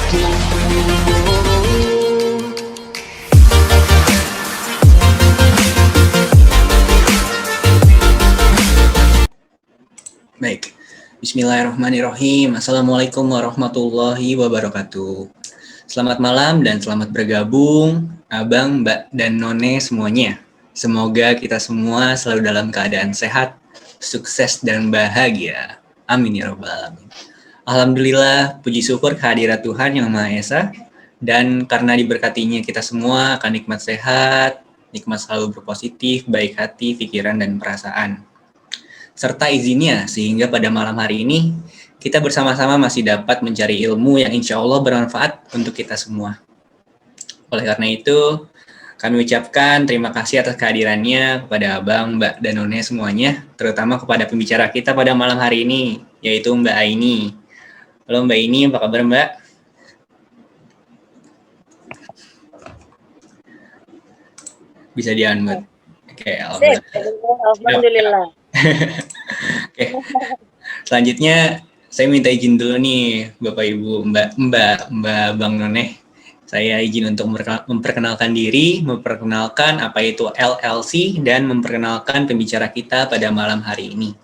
Baik, Bismillahirrahmanirrahim. Assalamualaikum warahmatullahi wabarakatuh. Selamat malam dan selamat bergabung, Abang, Mbak, dan None semuanya. Semoga kita semua selalu dalam keadaan sehat, sukses, dan bahagia. Amin ya rabbal alamin. Alhamdulillah, puji syukur kehadirat Tuhan Yang Maha Esa, dan karena diberkatinya kita semua akan nikmat sehat, nikmat selalu berpositif, baik hati, pikiran, dan perasaan. Serta izinnya, sehingga pada malam hari ini kita bersama-sama masih dapat mencari ilmu yang insya Allah bermanfaat untuk kita semua. Oleh karena itu, kami ucapkan terima kasih atas kehadirannya kepada Abang, Mbak, dan None semuanya, terutama kepada pembicara kita pada malam hari ini, yaitu Mbak Aini. Halo Mbak Aini, apa kabar Mbak? Bisa di-unmute. Oke, Alhamdulillah. Oke. Selanjutnya saya minta izin dulu nih Bapak Ibu, Mbak Bang None. Saya izin untuk memperkenalkan diri, memperkenalkan apa itu LLC, dan memperkenalkan pembicara kita pada malam hari ini.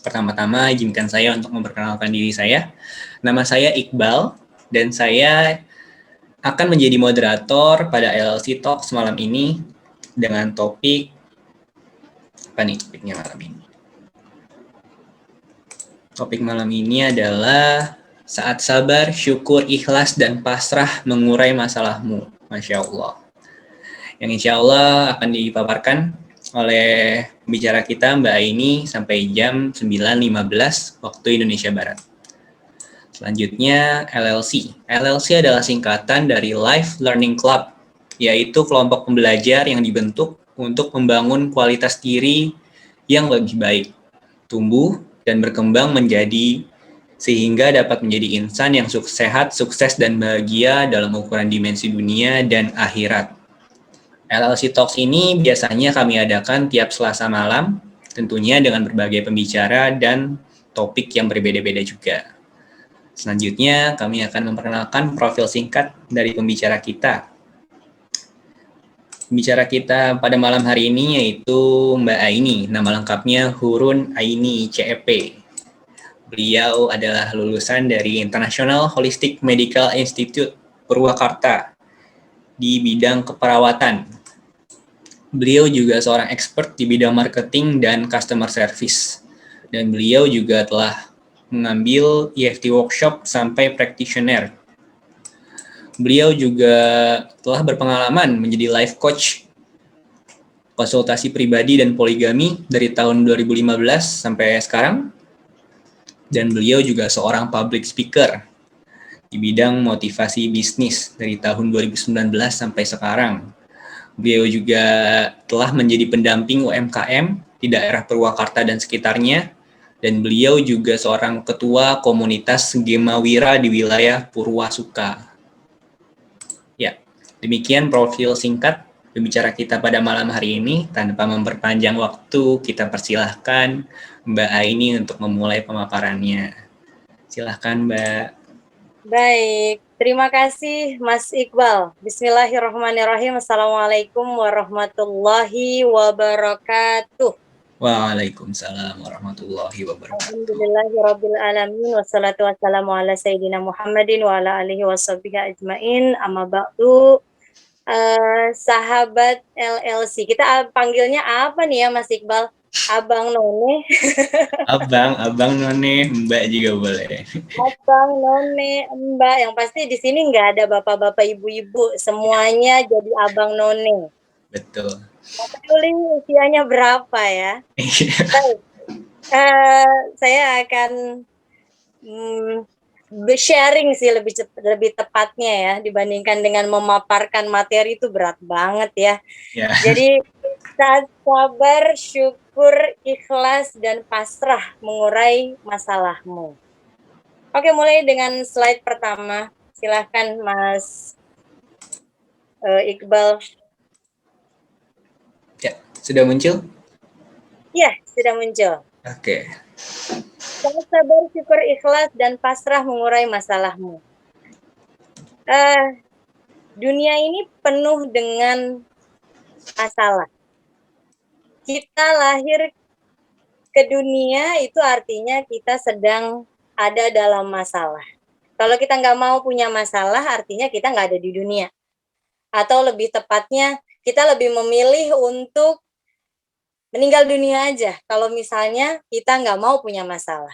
Pertama-tama izinkan saya untuk memperkenalkan diri saya. Nama saya Iqbal, dan saya akan menjadi moderator pada LLC Talks malam ini dengan topik, apa nih topiknya malam ini? Topik malam ini adalah saat sabar, syukur, ikhlas, dan pasrah mengurai masalahmu. Masya Allah. Yang insya Allah akan dipaparkan oleh pembicara kita Mbak Aini sampai jam 9.15 waktu Indonesia Barat. Selanjutnya LLC. LLC adalah singkatan dari Life Learning Club, yaitu kelompok pembelajar yang dibentuk untuk membangun kualitas diri yang lebih baik, tumbuh, dan berkembang sehingga dapat menjadi insan yang sehat, sukses, dan bahagia dalam ukuran dimensi dunia dan akhirat. LLC Talks ini biasanya kami adakan tiap Selasa malam, tentunya dengan berbagai pembicara dan topik yang berbeda-beda juga. Selanjutnya, kami akan memperkenalkan profil singkat dari pembicara kita. Pembicara kita pada malam hari ini yaitu Mbak Aini, nama lengkapnya Hurun Aini CEP. Beliau adalah lulusan dari International Holistic Medical Institute Purwakarta di bidang keperawatan. Beliau juga seorang expert di bidang marketing dan customer service. Dan beliau juga telah mengambil EFT workshop sampai practitioner. Beliau juga telah berpengalaman menjadi life coach, konsultasi pribadi dan poligami dari tahun 2015 sampai sekarang. Dan beliau juga seorang public speaker di bidang motivasi bisnis dari tahun 2019 sampai sekarang. Beliau juga telah menjadi pendamping UMKM di daerah Purwakarta dan sekitarnya. Dan beliau juga seorang ketua komunitas Gemawira di wilayah Purwasuka. Ya, demikian profil singkat pembicara kita pada malam hari ini. Tanpa memperpanjang waktu, kita persilahkan Mbak Aini untuk memulai pemaparannya. Silahkan Mbak. Baik, terima kasih Mas Iqbal. Bismillahirrahmanirrahim. Assalamualaikum warahmatullahi wabarakatuh. Waalaikumsalam warahmatullahi wabarakatuh. Alhamdulillahirabbil alamin wassalatu wassalamu ala sayyidina Muhammadin wa ala alihi washabihi ajmain. Amma ba'du. Sahabat LLC. Kita panggilnya apa nih ya Mas Iqbal? Abang None. Abang None, Mbak juga boleh. Abang None, Mbak. Yang pasti di sini nggak ada bapak-bapak, ibu-ibu. Semuanya jadi Abang None. Betul. Peduli usianya berapa ya? Baik. Saya akan sharing sih lebih tepatnya ya, dibandingkan dengan memaparkan materi itu berat banget ya. Jadi saat sabar, syukur, ikhlas, dan pasrah mengurai masalahmu. Oke, mulai dengan slide pertama. Silahkan Mas Iqbal. Ya, sudah muncul? Ya, sudah muncul. Oke. Saat sabar, syukur, ikhlas, dan pasrah mengurai masalahmu. Dunia ini penuh dengan masalah. Kita lahir ke dunia itu artinya kita sedang ada dalam masalah. Kalau kita nggak mau punya masalah, artinya kita nggak ada di dunia. Atau lebih tepatnya, kita lebih memilih untuk meninggal dunia aja. Kalau misalnya kita nggak mau punya masalah.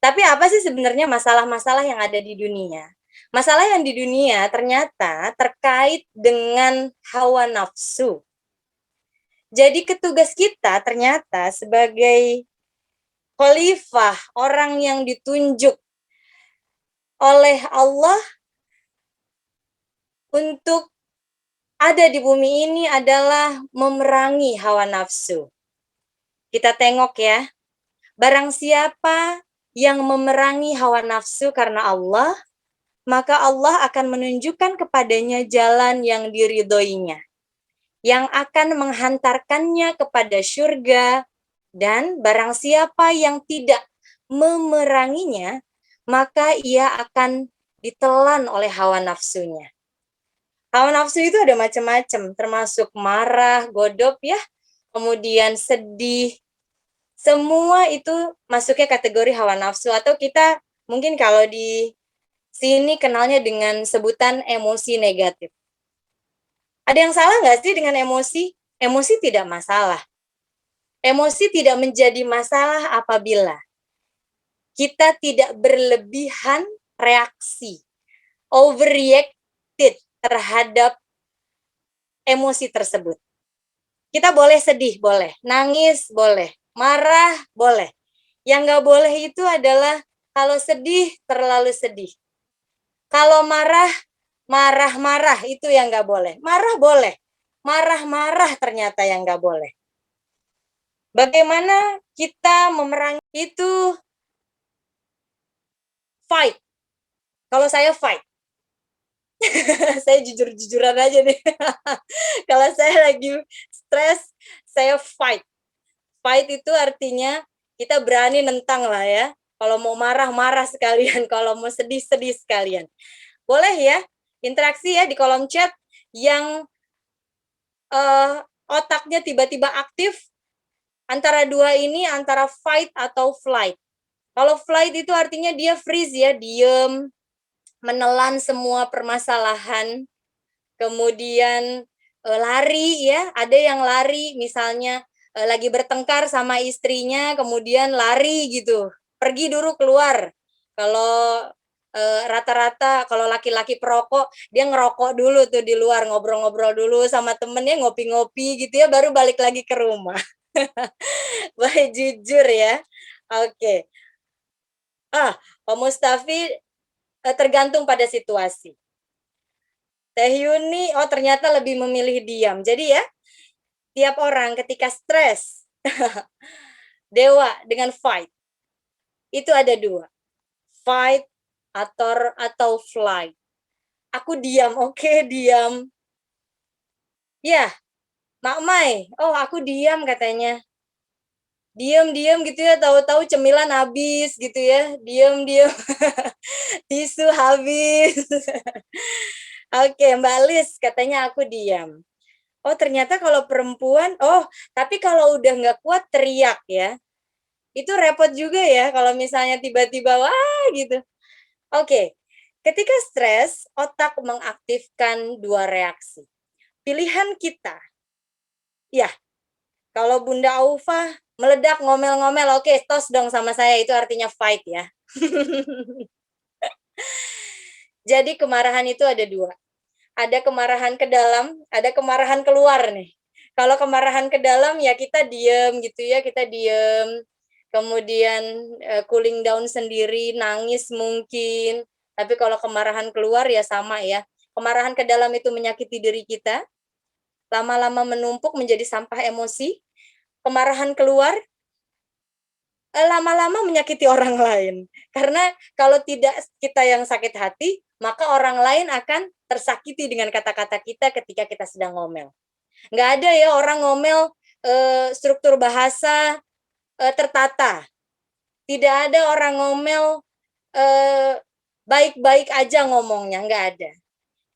Tapi apa sih sebenarnya masalah-masalah yang ada di dunia? Masalah yang di dunia ternyata terkait dengan hawa nafsu. Jadi ketugas kita ternyata sebagai khalifah, orang yang ditunjuk oleh Allah untuk ada di bumi ini adalah memerangi hawa nafsu. Kita tengok ya, barang siapa yang memerangi hawa nafsu karena Allah, maka Allah akan menunjukkan kepadanya jalan yang diridhoinya, yang akan menghantarkannya kepada surga, dan barang siapa yang tidak memeranginya, maka ia akan ditelan oleh hawa nafsunya. Hawa nafsu itu ada macam-macam, termasuk marah, godop ya, kemudian sedih, semua itu masuknya kategori hawa nafsu, atau kita mungkin kalau di sini kenalnya dengan sebutan emosi negatif. Ada yang salah nggak sih dengan emosi? Emosi tidak masalah. Emosi tidak menjadi masalah apabila kita tidak berlebihan reaksi, overreacted terhadap emosi tersebut. Kita boleh sedih, boleh. Nangis, boleh. Marah, boleh. Yang nggak boleh itu adalah kalau sedih, terlalu sedih. Kalau marah, marah-marah itu yang nggak boleh. Marah boleh. Marah-marah ternyata yang nggak boleh. Bagaimana kita memerangi itu? Fight. Kalau saya fight. Saya jujur-jujuran aja nih. Kalau saya lagi stres, saya fight. Fight itu artinya kita berani nentang lah ya. Kalau mau marah-marah sekalian, kalau mau sedih-sedih sekalian. Boleh ya, interaksi ya di kolom chat yang otaknya tiba-tiba aktif antara dua ini, antara fight atau flight. Kalau flight itu artinya dia freeze ya, diem, menelan semua permasalahan, kemudian lari ya, ada yang lari misalnya lagi bertengkar sama istrinya, kemudian lari gitu, pergi dulu keluar. Kalau rata-rata kalau laki-laki perokok, dia ngerokok dulu tuh di luar, ngobrol-ngobrol dulu sama temennya, ngopi-ngopi gitu ya, baru balik lagi ke rumah. Baik, jujur ya. Oke. Pak Mustafi tergantung pada situasi. Teh Yuni, oh ternyata lebih memilih diam. Jadi ya, tiap orang ketika stres, Dewa dengan fight, itu ada dua. Fight atau flight. Aku diam, oke, diam. Ya, Mak Mai, oh aku diam katanya. Diam-diam gitu ya, tahu-tahu cemilan habis gitu ya. Diam-diam. Tisu habis. Oke, Mbak Lis katanya aku diam. Oh, ternyata kalau perempuan, tapi kalau udah nggak kuat teriak ya. Itu repot juga ya kalau misalnya tiba-tiba wah gitu. Oke, ketika stres, otak mengaktifkan dua reaksi. Pilihan kita, ya, kalau Bunda Aufa meledak ngomel-ngomel, oke, tos dong sama saya, itu artinya fight ya. Jadi kemarahan itu ada dua. Ada kemarahan ke dalam, ada kemarahan keluar nih. Kalau kemarahan ke dalam ya kita diem gitu ya, kita diem. Kemudian cooling down sendiri, nangis mungkin. Tapi kalau kemarahan keluar ya sama ya. Kemarahan ke dalam itu menyakiti diri kita, lama-lama menumpuk menjadi sampah emosi. Kemarahan keluar lama-lama menyakiti orang lain. Karena kalau tidak kita yang sakit hati, maka orang lain akan tersakiti dengan kata-kata kita ketika kita sedang ngomel. Nggak ada ya orang ngomel struktur bahasa tertata. Tidak ada orang ngomel baik-baik aja ngomongnya, nggak ada.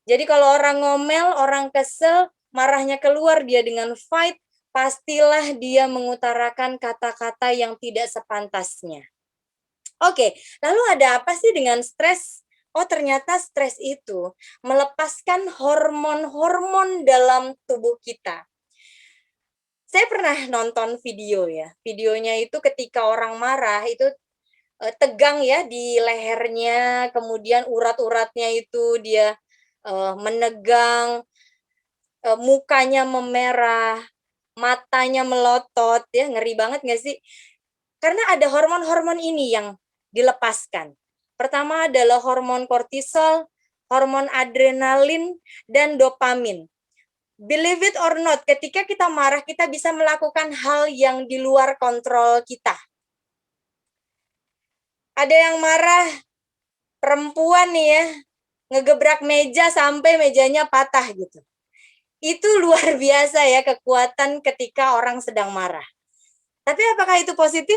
Jadi kalau orang ngomel, orang kesel, marahnya keluar, dia dengan fight, pastilah dia mengutarakan kata-kata yang tidak sepantasnya. Oke, lalu ada apa sih dengan stres? Oh, ternyata stres itu melepaskan hormon-hormon dalam tubuh kita. Saya pernah nonton video ya. Videonya itu ketika orang marah itu tegang ya di lehernya, kemudian urat-uratnya itu dia menegang, mukanya memerah, matanya melotot, ya ngeri banget nggak sih? Karena ada hormon-hormon ini yang dilepaskan. Pertama adalah hormon kortisol, hormon adrenalin, dan dopamin. Believe it or not, ketika kita marah, kita bisa melakukan hal yang di luar kontrol kita. Ada yang marah, perempuan nih ya, ngegebrak meja sampai mejanya patah gitu. Itu luar biasa ya kekuatan ketika orang sedang marah. Tapi apakah itu positif?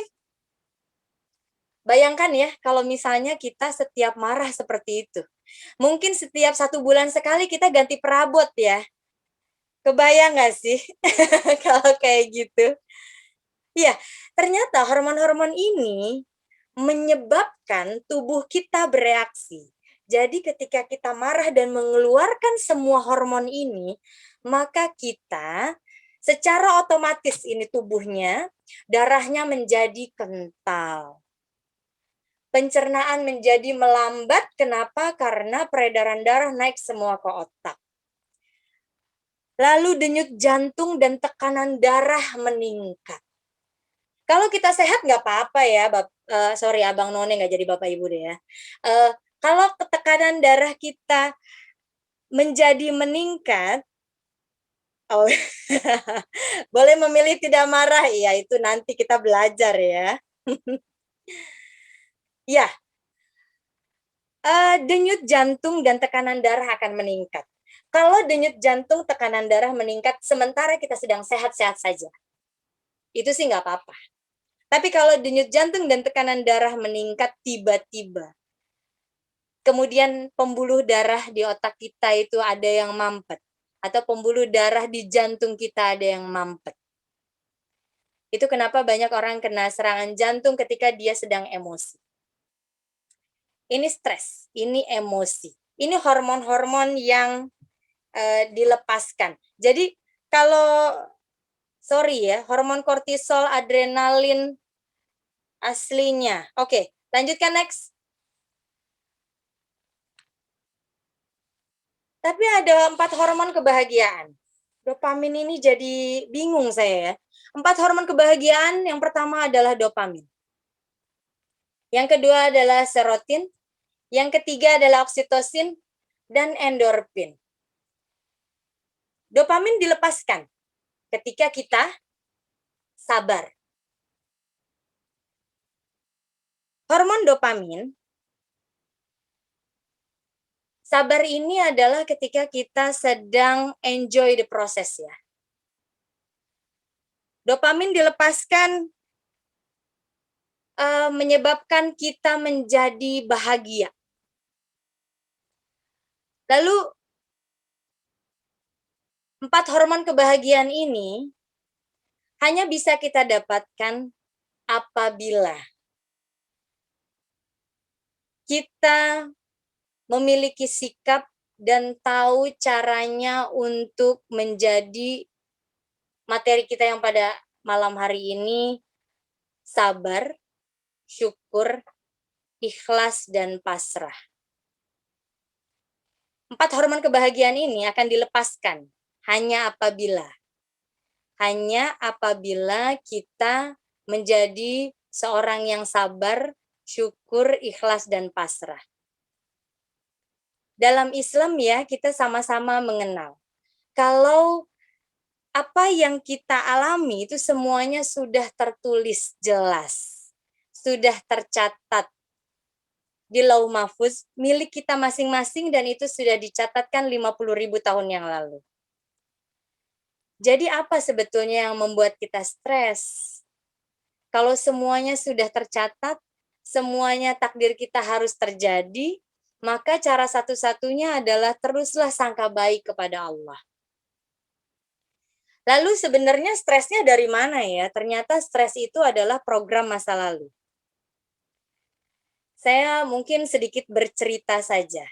Bayangkan ya kalau misalnya kita setiap marah seperti itu. Mungkin setiap 1 bulan sekali kita ganti perabot ya. Kebayang nggak sih kalau kayak gitu? Iya, ternyata hormon-hormon ini menyebabkan tubuh kita bereaksi. Jadi ketika kita marah dan mengeluarkan semua hormon ini, maka kita secara otomatis ini tubuhnya, darahnya menjadi kental. Pencernaan menjadi melambat, kenapa? Karena peredaran darah naik semua ke otak. Lalu denyut jantung dan tekanan darah meningkat. Kalau kita sehat nggak apa-apa ya, sorry Abang None nggak jadi Bapak Ibu deh ya. Kalau tekanan darah kita menjadi meningkat, oh, boleh memilih tidak marah, ya itu nanti kita belajar ya. Ya, denyut jantung dan tekanan darah akan meningkat. Kalau denyut jantung, tekanan darah meningkat sementara kita sedang sehat-sehat saja, itu sih nggak apa-apa. Tapi kalau denyut jantung dan tekanan darah meningkat tiba-tiba, kemudian pembuluh darah di otak kita itu ada yang mampet, atau pembuluh darah di jantung kita ada yang mampet. Itu kenapa banyak orang kena serangan jantung ketika dia sedang emosi. Ini stres, ini emosi. Ini hormon-hormon yang dilepaskan. Jadi kalau, sorry ya, hormon kortisol, adrenalin aslinya. Oke, lanjutkan next. Tapi ada 4 hormon kebahagiaan. Dopamin ini jadi bingung saya ya. 4 hormon kebahagiaan, yang pertama adalah dopamin. Yang kedua adalah serotin. Yang ketiga adalah oksitosin dan endorfin. Dopamin dilepaskan ketika kita sabar. Hormon dopamin, sabar ini adalah ketika kita sedang enjoy the process ya. Dopamin dilepaskan menyebabkan kita menjadi bahagia. Lalu 4 hormon kebahagiaan ini hanya bisa kita dapatkan apabila kita memiliki sikap dan tahu caranya untuk menjadi materi kita yang pada malam hari ini sabar, syukur, ikhlas, dan pasrah. 4 hormon kebahagiaan ini akan dilepaskan hanya apabila kita menjadi seorang yang sabar, syukur, ikhlas, dan pasrah. Dalam Islam ya, kita sama-sama mengenal. Kalau apa yang kita alami itu semuanya sudah tertulis jelas, sudah tercatat di Lauh Mahfuz milik kita masing-masing, dan itu sudah dicatatkan 50.000 tahun yang lalu. Jadi apa sebetulnya yang membuat kita stres? Kalau semuanya sudah tercatat, semuanya takdir kita harus terjadi, maka cara satu-satunya adalah teruslah sangka baik kepada Allah. Lalu sebenarnya stresnya dari mana ya? Ternyata stres itu adalah program masa lalu. Saya mungkin sedikit bercerita saja.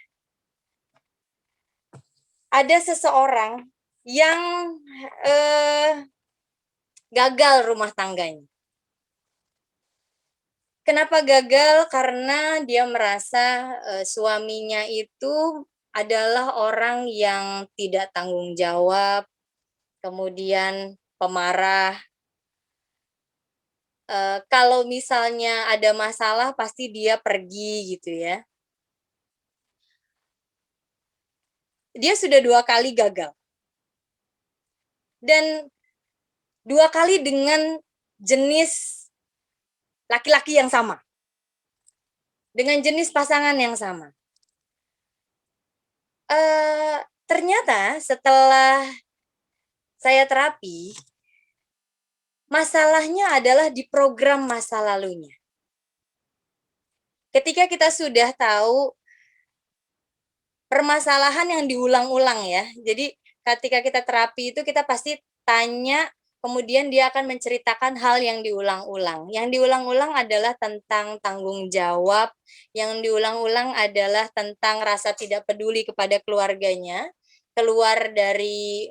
Ada seseorang yang gagal rumah tangganya. Kenapa gagal? Karena dia merasa suaminya itu adalah orang yang tidak tanggung jawab, kemudian pemarah. Kalau misalnya ada masalah pasti dia pergi gitu ya. Dia sudah 2 kali gagal. Dan 2 kali dengan jenis laki-laki yang sama. Dengan jenis pasangan yang sama. Ternyata setelah saya terapi, masalahnya adalah di program masa lalunya. Ketika kita sudah tahu permasalahan yang diulang-ulang ya. Jadi ketika kita terapi itu kita pasti tanya, kemudian dia akan menceritakan hal yang diulang-ulang. Yang diulang-ulang adalah tentang tanggung jawab, yang diulang-ulang adalah tentang rasa tidak peduli kepada keluarganya, keluar dari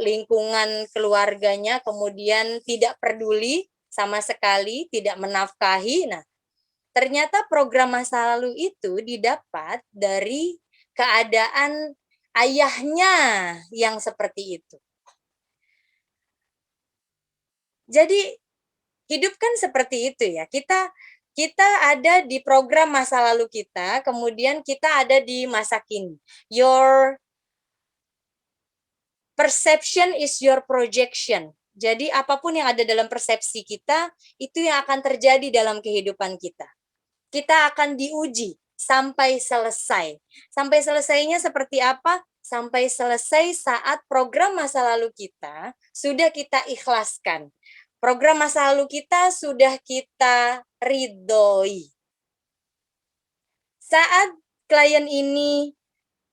lingkungan keluarganya, kemudian tidak peduli sama sekali, tidak menafkahi. Nah, ternyata program masa lalu itu didapat dari keadaan ayahnya yang seperti itu. Jadi hidup kan seperti itu ya. Kita ada di program masa lalu kita, kemudian kita ada di masa kini. Your perception is your projection. Jadi apapun yang ada dalam persepsi kita, itu yang akan terjadi dalam kehidupan kita. Kita akan diuji sampai selesai. Sampai selesainya seperti apa? Sampai selesai saat program masa lalu kita sudah kita ikhlaskan. Program masa lalu kita sudah kita ridhoi. Saat klien ini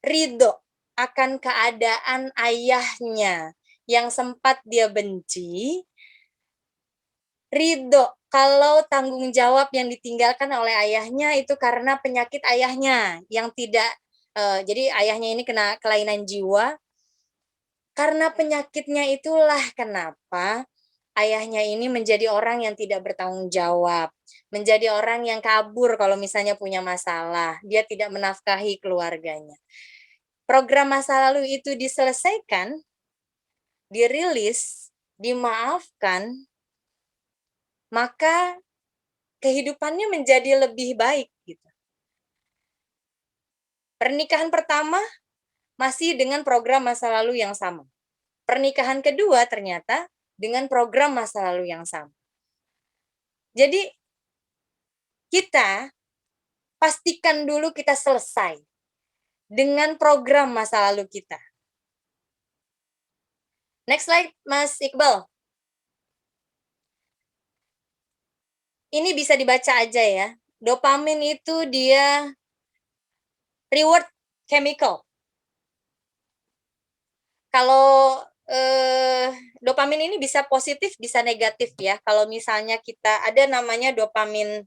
ridho akan keadaan ayahnya yang sempat dia benci, ridho kalau tanggung jawab yang ditinggalkan oleh ayahnya itu karena penyakit ayahnya yang tidak, jadi ayahnya ini kena kelainan jiwa. Karena penyakitnya itulah kenapa ayahnya ini menjadi orang yang tidak bertanggung jawab, menjadi orang yang kabur kalau misalnya punya masalah, dia tidak menafkahi keluarganya. Program masa lalu itu diselesaikan, dirilis, dimaafkan, maka kehidupannya menjadi lebih baik gitu. Pernikahan pertama masih dengan program masa lalu yang sama. Pernikahan kedua ternyata dengan program masa lalu yang sama. Jadi kita pastikan dulu kita selesai dengan program masa lalu kita. Next slide, Mas Iqbal. Ini bisa dibaca aja ya. Dopamin itu dia reward chemical. Kalau dopamin ini bisa positif, bisa negatif ya. Kalau misalnya kita ada namanya dopamin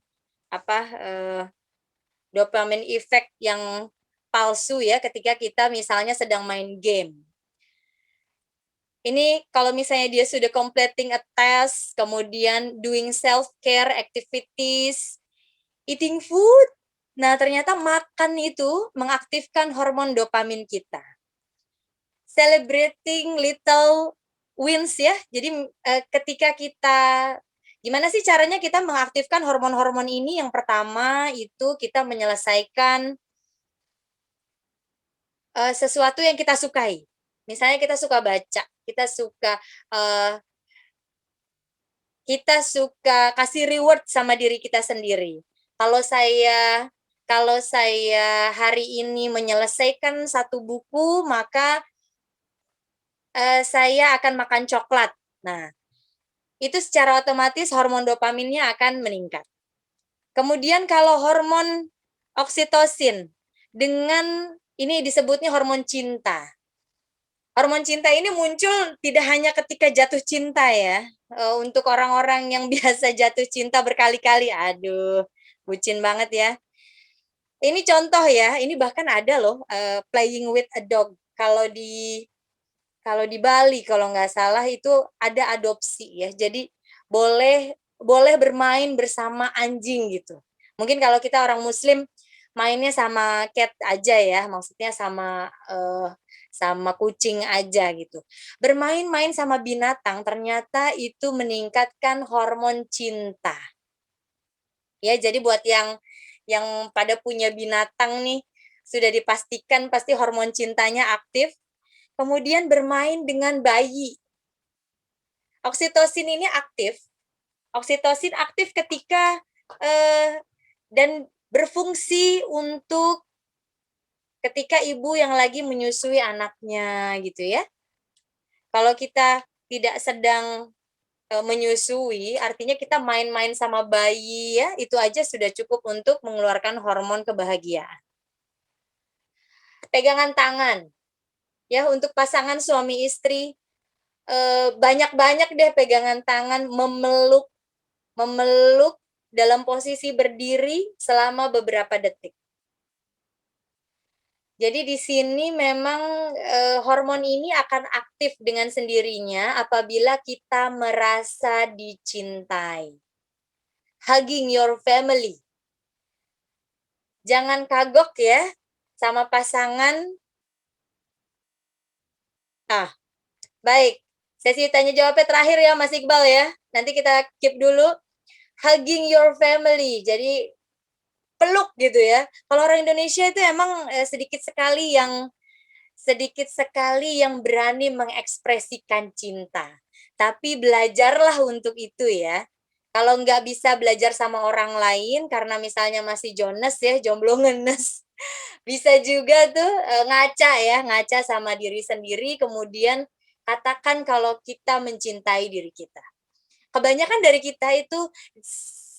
dopamin effect yang palsu ya, ketika kita misalnya sedang main game. Ini kalau misalnya dia sudah completing a task, kemudian doing self-care activities, eating food, nah ternyata makan itu mengaktifkan hormon dopamin kita. Celebrating little wins ya, jadi ketika kita, gimana sih caranya kita mengaktifkan hormon-hormon ini? Yang pertama itu kita menyelesaikan sesuatu yang kita sukai. Misalnya kita suka baca, kita suka kasih reward sama diri kita sendiri. Kalau saya hari ini menyelesaikan satu buku, maka saya akan makan coklat. Nah, itu secara otomatis hormon dopaminnya akan meningkat. Kemudian kalau hormon oksitosin, dengan ini disebutnya hormon cinta. Hormon cinta ini muncul tidak hanya ketika jatuh cinta ya. Untuk orang-orang yang biasa jatuh cinta berkali-kali, aduh, bucin banget ya. Ini contoh ya, ini bahkan ada loh playing with a dog. Kalau di Bali kalau nggak salah itu ada adopsi ya. Jadi boleh bermain bersama anjing gitu. Mungkin kalau kita orang Muslim mainnya sama cat aja ya, maksudnya sama kucing aja gitu. Bermain-main sama binatang ternyata itu meningkatkan hormon cinta. Ya, jadi buat yang pada punya binatang nih sudah dipastikan pasti hormon cintanya aktif. Kemudian bermain dengan bayi. Oksitosin ini aktif. Oksitosin aktif ketika dan berfungsi untuk ketika ibu yang lagi menyusui anaknya gitu ya. Kalau kita tidak sedang menyusui, artinya kita main-main sama bayi ya, itu aja sudah cukup untuk mengeluarkan hormon kebahagiaan. Pegangan tangan. Ya, untuk pasangan suami istri banyak-banyak deh pegangan tangan, memeluk dalam posisi berdiri selama beberapa detik. Jadi di sini memang hormon ini akan aktif dengan sendirinya apabila kita merasa dicintai. Hugging your family. Jangan kagok ya sama pasangan. Baik. Sesi tanya jawabnya terakhir ya Mas Iqbal ya. Nanti kita keep dulu. Hugging your family. Jadi peluk gitu ya. Kalau orang Indonesia itu emang sedikit sekali yang berani mengekspresikan cinta. Tapi belajarlah untuk itu ya. Kalau nggak bisa belajar sama orang lain karena misalnya masih jones ya, jomblo ngenes. Bisa juga tuh ngaca sama diri sendiri, kemudian katakan kalau kita mencintai diri kita. Kebanyakan dari kita itu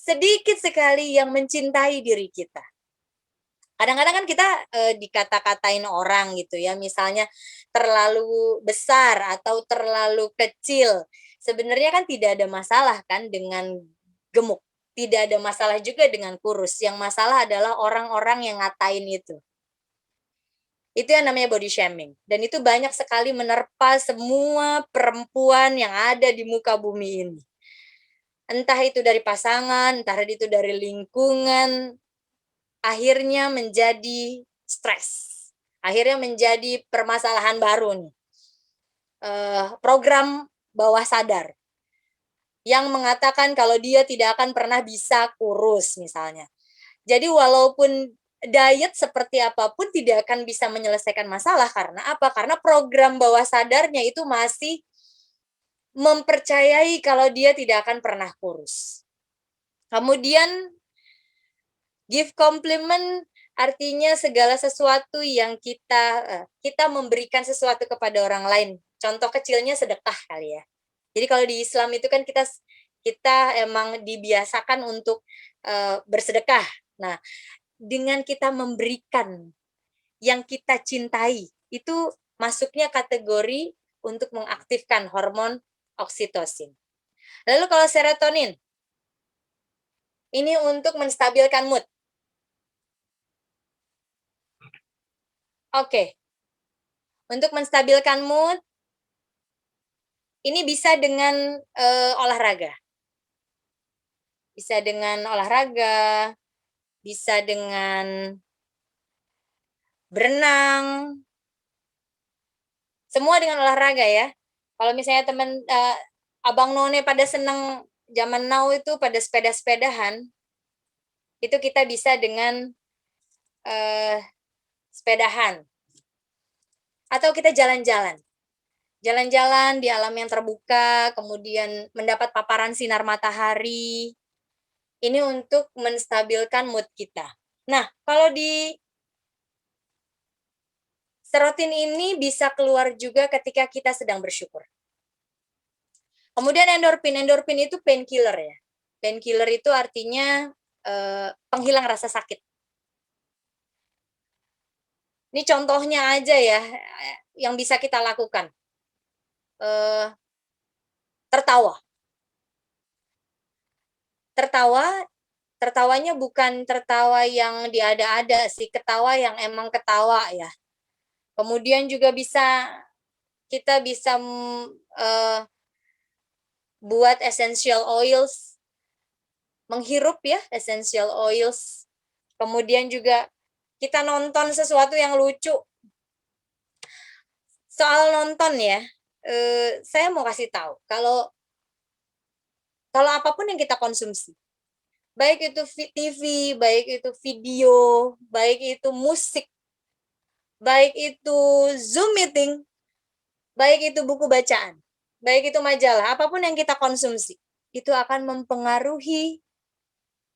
sedikit sekali yang mencintai diri kita. Kadang-kadang kan kita dikata-katain orang gitu ya, misalnya terlalu besar atau terlalu kecil. Sebenarnya kan tidak ada masalah kan dengan gemuk. Tidak ada masalah juga dengan kurus. Yang masalah adalah orang-orang yang ngatain itu. Itu yang namanya body shaming. Dan itu banyak sekali menerpa semua perempuan yang ada di muka bumi ini. Entah itu dari pasangan, entah itu dari lingkungan, akhirnya menjadi stres. Akhirnya menjadi permasalahan baru nih. Program bawah sadar yang mengatakan kalau dia tidak akan pernah bisa kurus misalnya. Jadi walaupun diet seperti apapun tidak akan bisa menyelesaikan masalah. Karena apa? Karena program bawah sadarnya itu masih mempercayai kalau dia tidak akan pernah kurus. Kemudian give compliment artinya segala sesuatu yang kita memberikan sesuatu kepada orang lain. Contoh kecilnya sedekah kali ya. Jadi kalau di Islam itu kan kita emang dibiasakan untuk bersedekah. Nah, dengan kita memberikan yang kita cintai, itu masuknya kategori untuk mengaktifkan hormon oksitosin. Lalu kalau serotonin, ini untuk menstabilkan mood. Oke. Untuk menstabilkan mood, ini bisa dengan olahraga. Bisa dengan olahraga, bisa dengan berenang, semua dengan olahraga ya. Kalau misalnya abang none pada seneng zaman now itu pada sepeda-sepedahan, itu kita bisa dengan sepedahan. Atau kita jalan-jalan. Jalan-jalan di alam yang terbuka, kemudian mendapat paparan sinar matahari. Ini untuk menstabilkan mood kita. Nah, kalau di serotin ini bisa keluar juga ketika kita sedang bersyukur. Kemudian endorfin. Endorfin itu painkiller ya. Painkiller itu artinya penghilang rasa sakit. Ini contohnya aja ya, yang bisa kita lakukan. Tertawa. Tertawanya bukan tertawa yang diada-ada sih, ketawa yang emang ketawa ya. Kemudian juga kita bisa buat essential oils, menghirup ya essential oils. Kemudian juga kita nonton sesuatu yang lucu. Soal nonton ya, saya mau kasih tahu kalau apapun yang kita konsumsi, baik itu TV, baik itu video, baik itu musik, baik itu Zoom meeting, baik itu buku bacaan, baik itu majalah, apapun yang kita konsumsi, itu akan mempengaruhi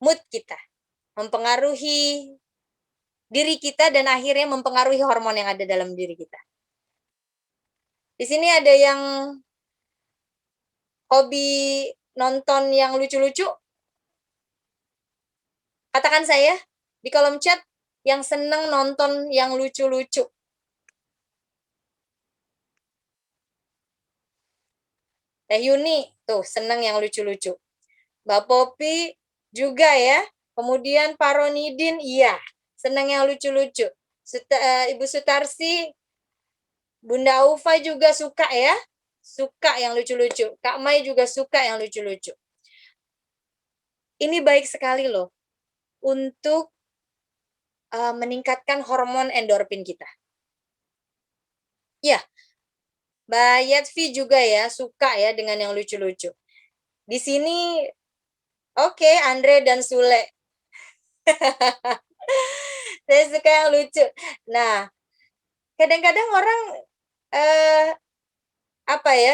mood kita, mempengaruhi diri kita, dan akhirnya mempengaruhi hormon yang ada dalam diri kita. Di sini ada yang hobi nonton yang lucu-lucu? Katakan saya di kolom chat yang seneng nonton yang lucu-lucu. Teh Yuni, tuh seneng yang lucu-lucu. Mbak Popi juga ya. Kemudian Pak Ronidin, iya, seneng yang lucu-lucu. Ibu Sutarsi, Bunda Ufa juga suka ya. Suka yang lucu-lucu. Kak Mai juga suka yang lucu-lucu. Ini baik sekali loh untuk meningkatkan hormon endorfin kita. Ya, Mbak Yatvi juga ya, suka ya dengan yang lucu-lucu. Di sini, oke, Andre dan Sule. Saya suka yang lucu. Nah, kadang-kadang orang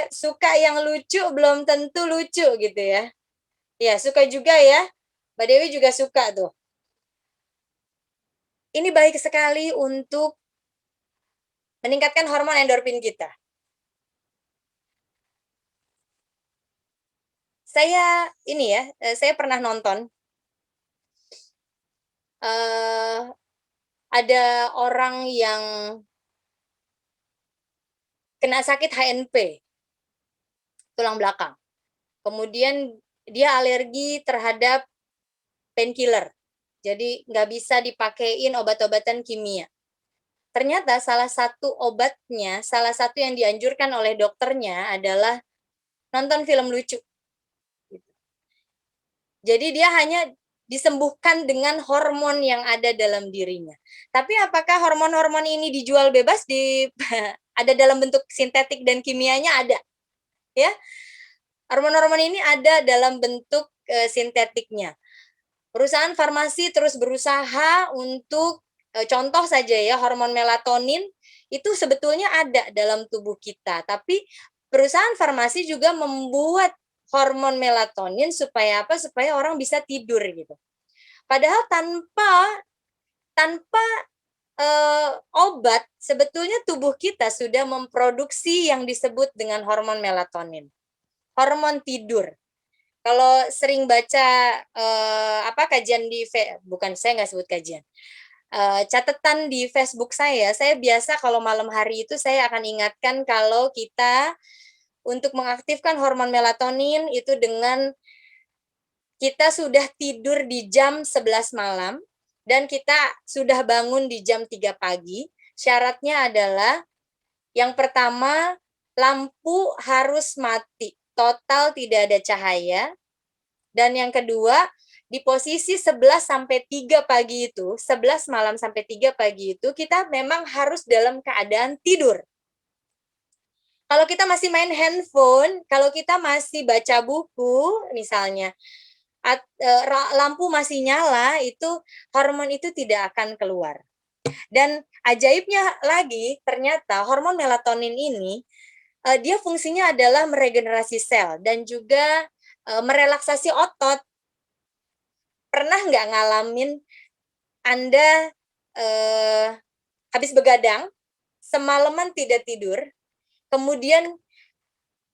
suka yang lucu belum tentu lucu gitu ya. Ya, suka juga ya. Mbak Dewi juga suka tuh. Ini baik sekali untuk meningkatkan hormon endorfin kita. Saya pernah nonton ada orang yang kena sakit HNP, tulang belakang. Kemudian dia alergi terhadap painkiller. Jadi nggak bisa dipakein obat-obatan kimia. Ternyata salah satu obatnya, salah satu yang dianjurkan oleh dokternya adalah nonton film lucu. Jadi dia hanya disembuhkan dengan hormon yang ada dalam dirinya. Tapi apakah hormon-hormon ini dijual bebas ada dalam bentuk sintetik dan kimianya? Ada. Ya. Hormon-hormon ini ada dalam bentuk sintetiknya. Perusahaan farmasi terus berusaha untuk contoh saja ya, hormon melatonin itu sebetulnya ada dalam tubuh kita, tapi perusahaan farmasi juga membuat hormon melatonin supaya apa? Supaya orang bisa tidur gitu. Padahal tanpa obat, sebetulnya tubuh kita sudah memproduksi yang disebut dengan hormon melatonin, hormon tidur. Kalau sering baca kajian bukan, saya nggak sebut kajian, catatan di Facebook saya biasa kalau malam hari itu saya akan ingatkan kalau kita untuk mengaktifkan hormon melatonin itu dengan kita sudah tidur di jam 11 malam dan kita sudah bangun di jam 3 pagi. Syaratnya adalah yang pertama, lampu harus mati, total tidak ada cahaya. Dan yang kedua, di posisi 11 sampai 3 pagi itu, 11 malam sampai 3 pagi itu, kita memang harus dalam keadaan tidur. Kalau kita masih main handphone, kalau kita masih baca buku, misalnya, lampu masih nyala, itu hormon itu tidak akan keluar. Dan ajaibnya lagi, ternyata hormon melatonin ini, dia fungsinya adalah meregenerasi sel dan juga merelaksasi otot. Pernah nggak ngalamin Anda habis begadang, semalaman tidak tidur, kemudian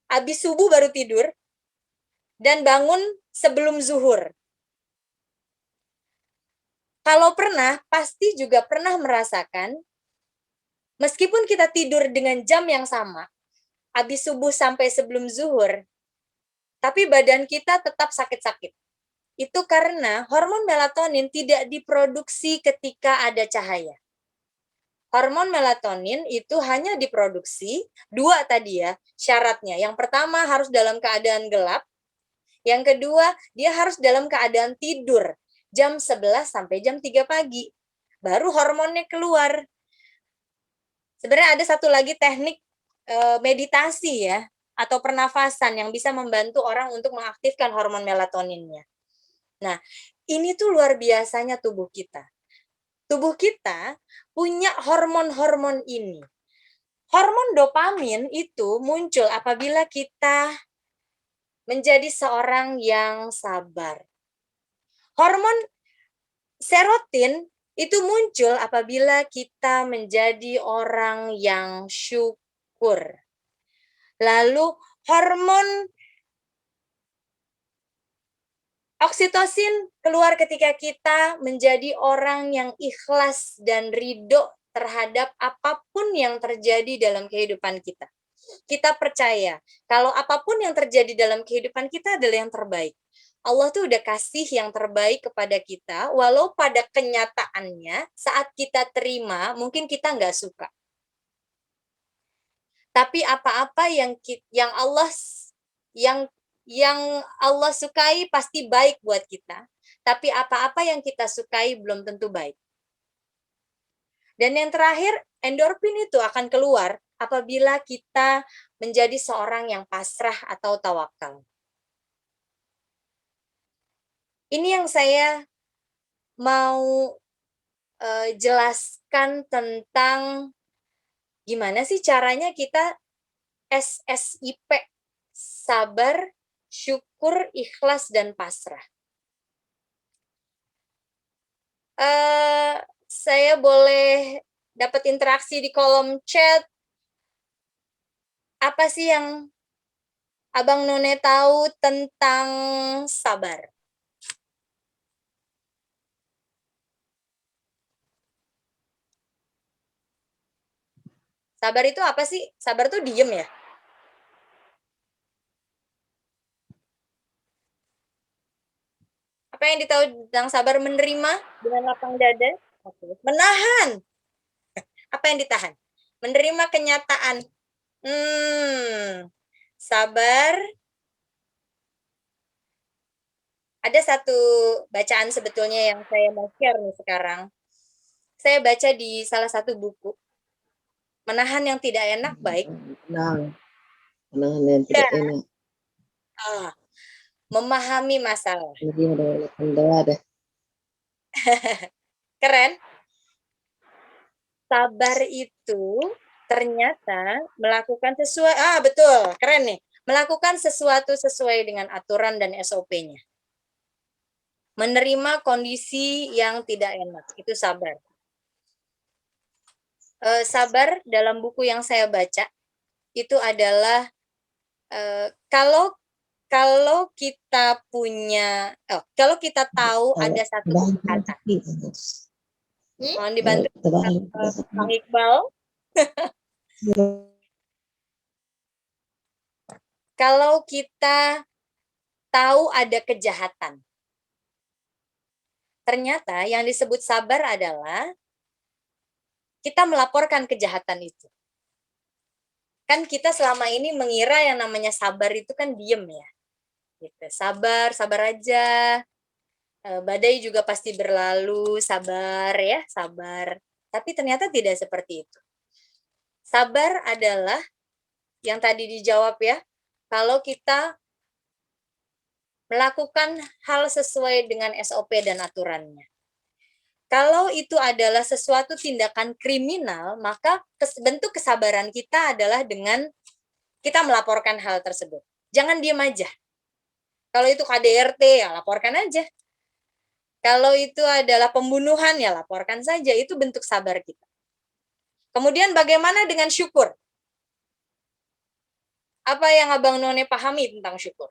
habis subuh baru tidur, dan bangun sebelum zuhur? Kalau pernah, pasti juga pernah merasakan Meskipun kita tidur dengan jam yang sama, habis subuh sampai sebelum zuhur, tapi badan kita tetap sakit-sakit. Itu karena hormon melatonin tidak diproduksi ketika ada cahaya. Hormon melatonin itu hanya diproduksi, dua tadi ya syaratnya. Yang pertama harus dalam keadaan gelap, yang kedua dia harus dalam keadaan tidur jam 11 sampai jam 3 pagi. Baru hormonnya keluar. Sebenarnya ada satu lagi teknik meditasi ya, atau pernafasan yang bisa membantu orang untuk mengaktifkan hormon melatoninnya. Nah, ini tuh luar biasanya tubuh kita. Tubuh kita punya hormon-hormon ini. Hormon dopamin itu muncul apabila kita menjadi seorang yang sabar. Hormon serotin itu muncul apabila kita menjadi orang yang syukur. Lalu hormon oksitosin keluar ketika kita menjadi orang yang ikhlas dan ridho terhadap apapun yang terjadi dalam kehidupan kita. Kita percaya kalau apapun yang terjadi dalam kehidupan kita adalah yang terbaik. Allah tuh udah kasih yang terbaik kepada kita, walau pada kenyataannya saat kita terima, mungkin kita nggak suka. Tapi apa-apa yang Allah yang Allah sukai pasti baik buat kita. Tapi apa-apa yang kita sukai belum tentu baik. Dan yang terakhir, endorfin itu akan keluar apabila kita menjadi seorang yang pasrah atau tawakal. Ini yang saya mau jelaskan tentang gimana sih caranya kita SSIP, sabar, syukur, ikhlas, dan pasrah. Saya boleh dapat interaksi di kolom chat. Apa sih yang Abang None tahu tentang sabar? Sabar itu apa sih? Sabar tuh diem ya? Apa yang ditahu tentang sabar? Menerima dengan lapang dada? Oke. Menahan. Apa yang ditahan? Menerima kenyataan. Sabar. Ada satu bacaan sebetulnya yang saya mau share nih sekarang. Saya baca di salah satu buku. Menahan yang tidak enak baik. Menahan yang tidak enak. Memahami masalah. Jadi ada. Keren. Sabar itu ternyata melakukan sesuatu, betul, keren nih. Melakukan sesuatu sesuai dengan aturan dan SOP-nya. Menerima kondisi yang tidak enak, itu sabar. Sabar dalam buku yang saya baca, itu adalah kalau kita punya, kalau kita tahu ada satu kata. Mohon dibantu Bang Iqbal. Kalau kita tahu ada kejahatan, ternyata yang disebut sabar adalah kita melaporkan kejahatan itu. Kan kita selama ini mengira yang namanya sabar itu kan diem ya. Gitu. Sabar, sabar aja. Badai juga pasti berlalu, sabar ya, sabar. Tapi ternyata tidak seperti itu. Sabar adalah yang tadi dijawab ya, kalau kita melakukan hal sesuai dengan SOP dan aturannya. Kalau itu adalah sesuatu tindakan kriminal, maka bentuk kesabaran kita adalah dengan kita melaporkan hal tersebut. Jangan diam aja. Kalau itu KDRT, ya laporkan aja. Kalau itu adalah pembunuhan, ya laporkan saja. Itu bentuk sabar kita. Kemudian bagaimana dengan syukur? Apa yang Abang None pahami tentang syukur?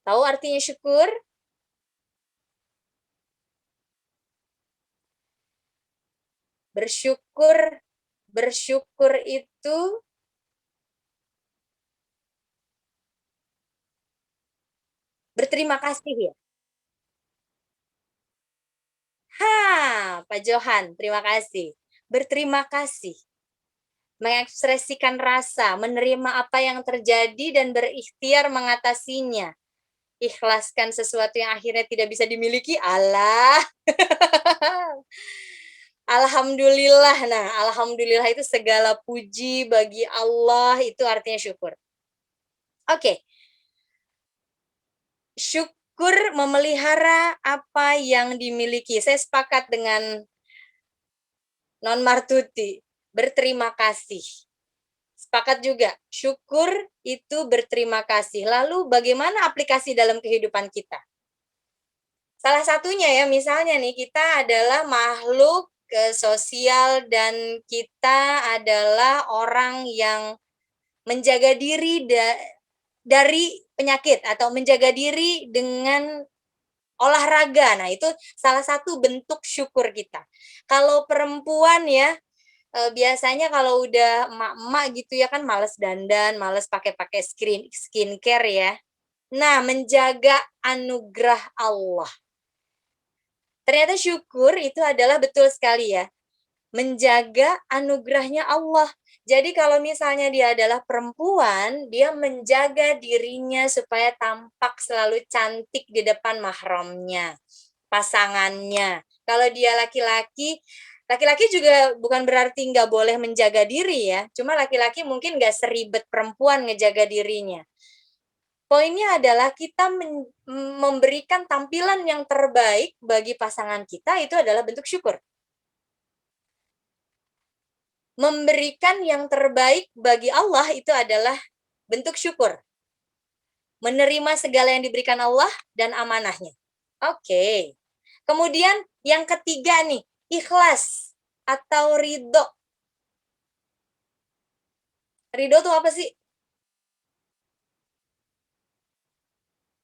Tahu artinya syukur? Bersyukur itu berterima kasih ya. Pak Johan, terima kasih. Berterima kasih. Mengekspresikan rasa, menerima apa yang terjadi dan berikhtiar mengatasinya. Ikhlaskan sesuatu yang akhirnya tidak bisa dimiliki. Allah. Alhamdulillah. Nah, alhamdulillah itu segala puji bagi Allah, itu artinya syukur. Oke. Syukur memelihara apa yang dimiliki. Saya sepakat dengan Non Martuti. Berterima kasih. Sepakat juga, syukur itu berterima kasih. Lalu bagaimana aplikasi dalam kehidupan kita? Salah satunya ya, misalnya nih, kita adalah makhluk sosial dan kita adalah orang yang menjaga diri dari penyakit atau menjaga diri dengan olahraga. Nah, itu salah satu bentuk syukur kita. Kalau perempuan ya, biasanya kalau udah emak-emak gitu ya kan males dandan, males pakai skincare ya. Nah, menjaga anugerah Allah. Ternyata syukur itu adalah betul sekali ya, menjaga anugerahnya Allah. Jadi kalau misalnya dia adalah perempuan, dia menjaga dirinya supaya tampak selalu cantik di depan mahramnya, pasangannya. Kalau dia laki-laki, laki-laki juga bukan berarti nggak boleh menjaga diri ya. Cuma laki-laki mungkin nggak seribet perempuan ngejaga dirinya. Poinnya adalah kita memberikan tampilan yang terbaik bagi pasangan kita, itu adalah bentuk syukur. Memberikan yang terbaik bagi Allah itu adalah bentuk syukur. Menerima segala yang diberikan Allah dan amanahnya. Oke. Kemudian yang ketiga nih, ikhlas atau ridho. Ridho tuh apa sih?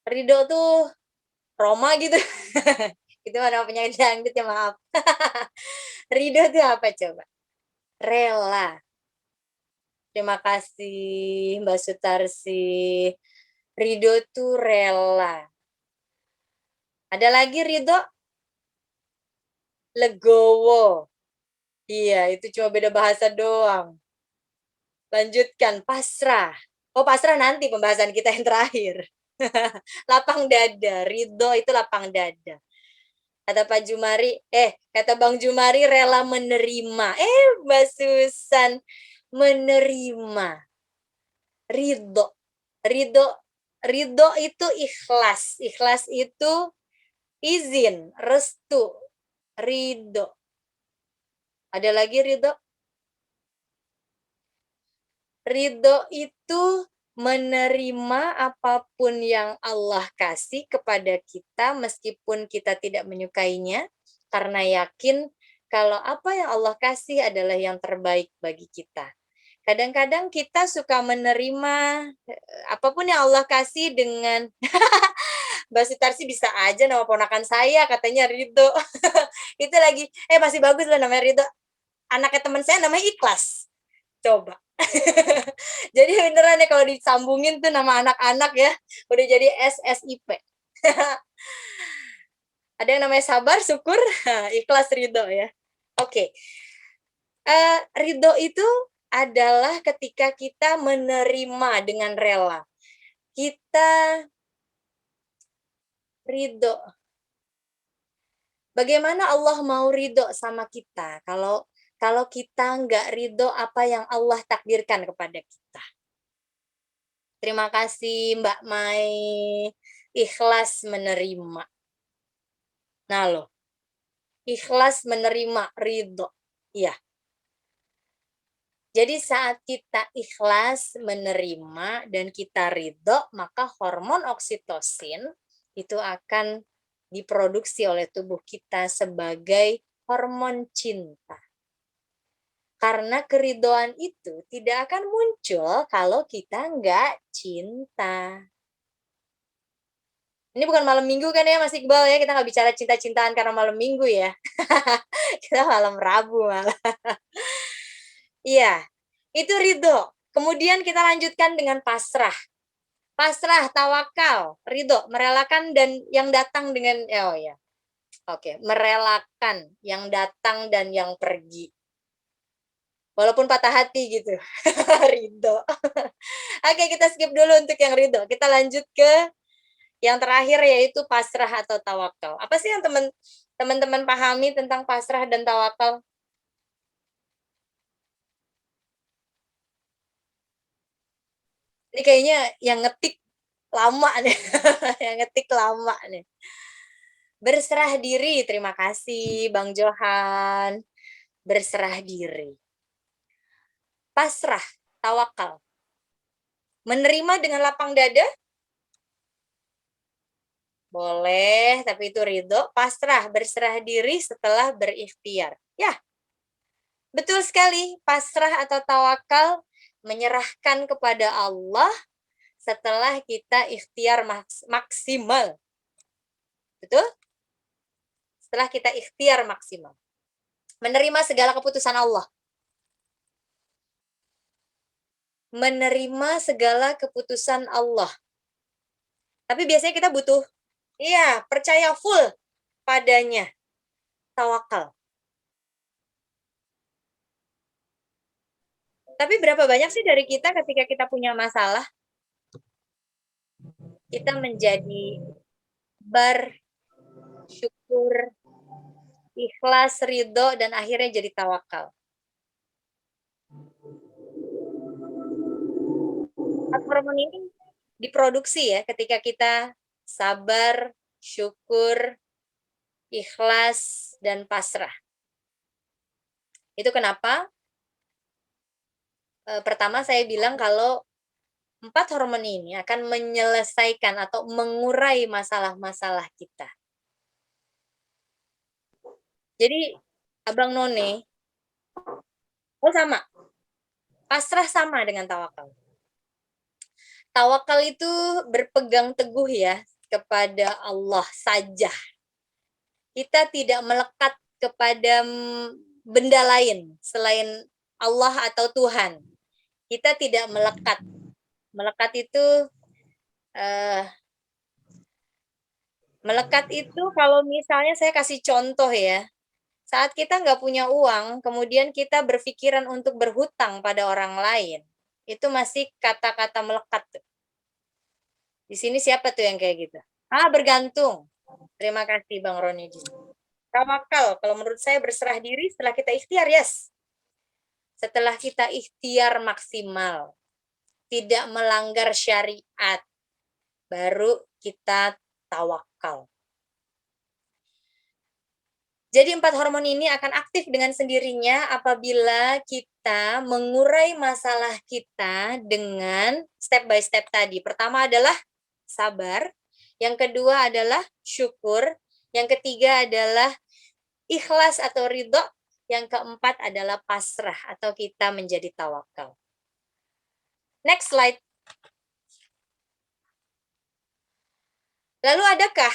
Ridho tuh Roma gitu. Itu mana penyanyi dangdut ya, maaf. Ridho tuh apa coba? Rela. Terima kasih Mbak Sutarsi. Ridho tuh rela. Ada lagi ridho? Legowo. Iya, itu cuma beda bahasa doang. Lanjutkan, pasrah. Oh, pasrah nanti pembahasan kita yang terakhir. Lapang dada, ridho itu lapang dada. Kata Pak Jumari, kata Bang Jumari rela menerima. Mbak Susan, menerima. Ridho. Ridho itu ikhlas. Ikhlas itu izin, restu. Ridho. Ada lagi ridho? Ridho itu menerima apapun yang Allah kasih kepada kita meskipun kita tidak menyukainya, karena yakin kalau apa yang Allah kasih adalah yang terbaik bagi kita. Kadang-kadang kita suka menerima apapun yang Allah kasih dengan Mbak Sutarsi bisa aja nama ponakan saya katanya Ridho. Itu lagi, masih bagus loh namanya Ridho. Anaknya teman saya namanya Ikhlas. Coba. Jadi beneran ya kalau disambungin tuh nama anak-anak ya, udah jadi SSIP. Ada yang namanya sabar, syukur, ikhlas, ridho ya. Oke. Ridho itu adalah ketika kita menerima dengan rela. Kita ridho. Bagaimana Allah mau ridho sama kita kalau kita nggak ridho apa yang Allah takdirkan kepada kita. Terima kasih Mbak Mai, ikhlas menerima. Nah loh, ikhlas menerima, ridho. Iya. Jadi saat kita ikhlas menerima dan kita ridho, maka hormon oksitosin itu akan diproduksi oleh tubuh kita sebagai hormon cinta. Karena keridoan itu tidak akan muncul kalau kita nggak cinta. Ini bukan malam minggu kan ya Mas Iqbal ya, kita nggak bicara cinta-cintaan karena malam minggu ya. Kita malam Rabu malah. Iya, itu ridho. Kemudian kita lanjutkan dengan pasrah. Pasrah, tawakal, ridho, merelakan dan yang datang dengan, oh ya, oke, merelakan yang datang dan yang pergi. Walaupun patah hati gitu, ridho. Oke, kita skip dulu untuk yang ridho. Kita lanjut ke yang terakhir yaitu pasrah atau tawakal. Apa sih yang teman-teman pahami tentang pasrah dan tawakal? Ini kayaknya yang ngetik lama nih, yang ngetik lama nih. Berserah diri, terima kasih Bang Johan. Berserah diri. Pasrah, tawakal. Menerima dengan lapang dada? Boleh, tapi itu ridho. Pasrah, berserah diri setelah berikhtiar. Ya, betul sekali. Pasrah atau tawakal menyerahkan kepada Allah setelah kita ikhtiar maksimal. Betul? Setelah kita ikhtiar maksimal. Menerima segala keputusan Allah. Menerima segala keputusan Allah. Tapi biasanya kita butuh, iya, percaya full padanya. Tawakal. Tapi berapa banyak sih dari kita ketika kita punya masalah, kita menjadi bersyukur, ikhlas, ridho, dan akhirnya jadi tawakal. Hormon ini diproduksi ya ketika kita sabar, syukur, ikhlas, dan pasrah. Itu kenapa pertama saya bilang kalau 4 hormon ini akan menyelesaikan atau mengurai masalah-masalah kita. Jadi, Abang None, sama. Pasrah sama dengan tawakal. Tawakal itu berpegang teguh ya kepada Allah saja. Kita tidak melekat kepada benda lain selain Allah atau Tuhan. Kita tidak melekat. Melekat itu kalau misalnya saya kasih contoh ya, saat kita nggak punya uang, kemudian kita berpikiran untuk berhutang pada orang lain, itu masih kata-kata melekat tuh. Di sini siapa tuh yang kayak gitu? Bergantung. Terima kasih Bang Roni. Tawakal, kalau menurut saya berserah diri setelah kita ikhtiar, yes. Setelah kita ikhtiar maksimal, tidak melanggar syariat, baru kita tawakal. Jadi 4 hormon ini akan aktif dengan sendirinya apabila kita mengurai masalah kita dengan step by step tadi. Pertama adalah sabar, yang kedua adalah syukur, yang ketiga adalah ikhlas atau ridho, yang keempat adalah pasrah atau kita menjadi tawakal. Next slide. Lalu adakah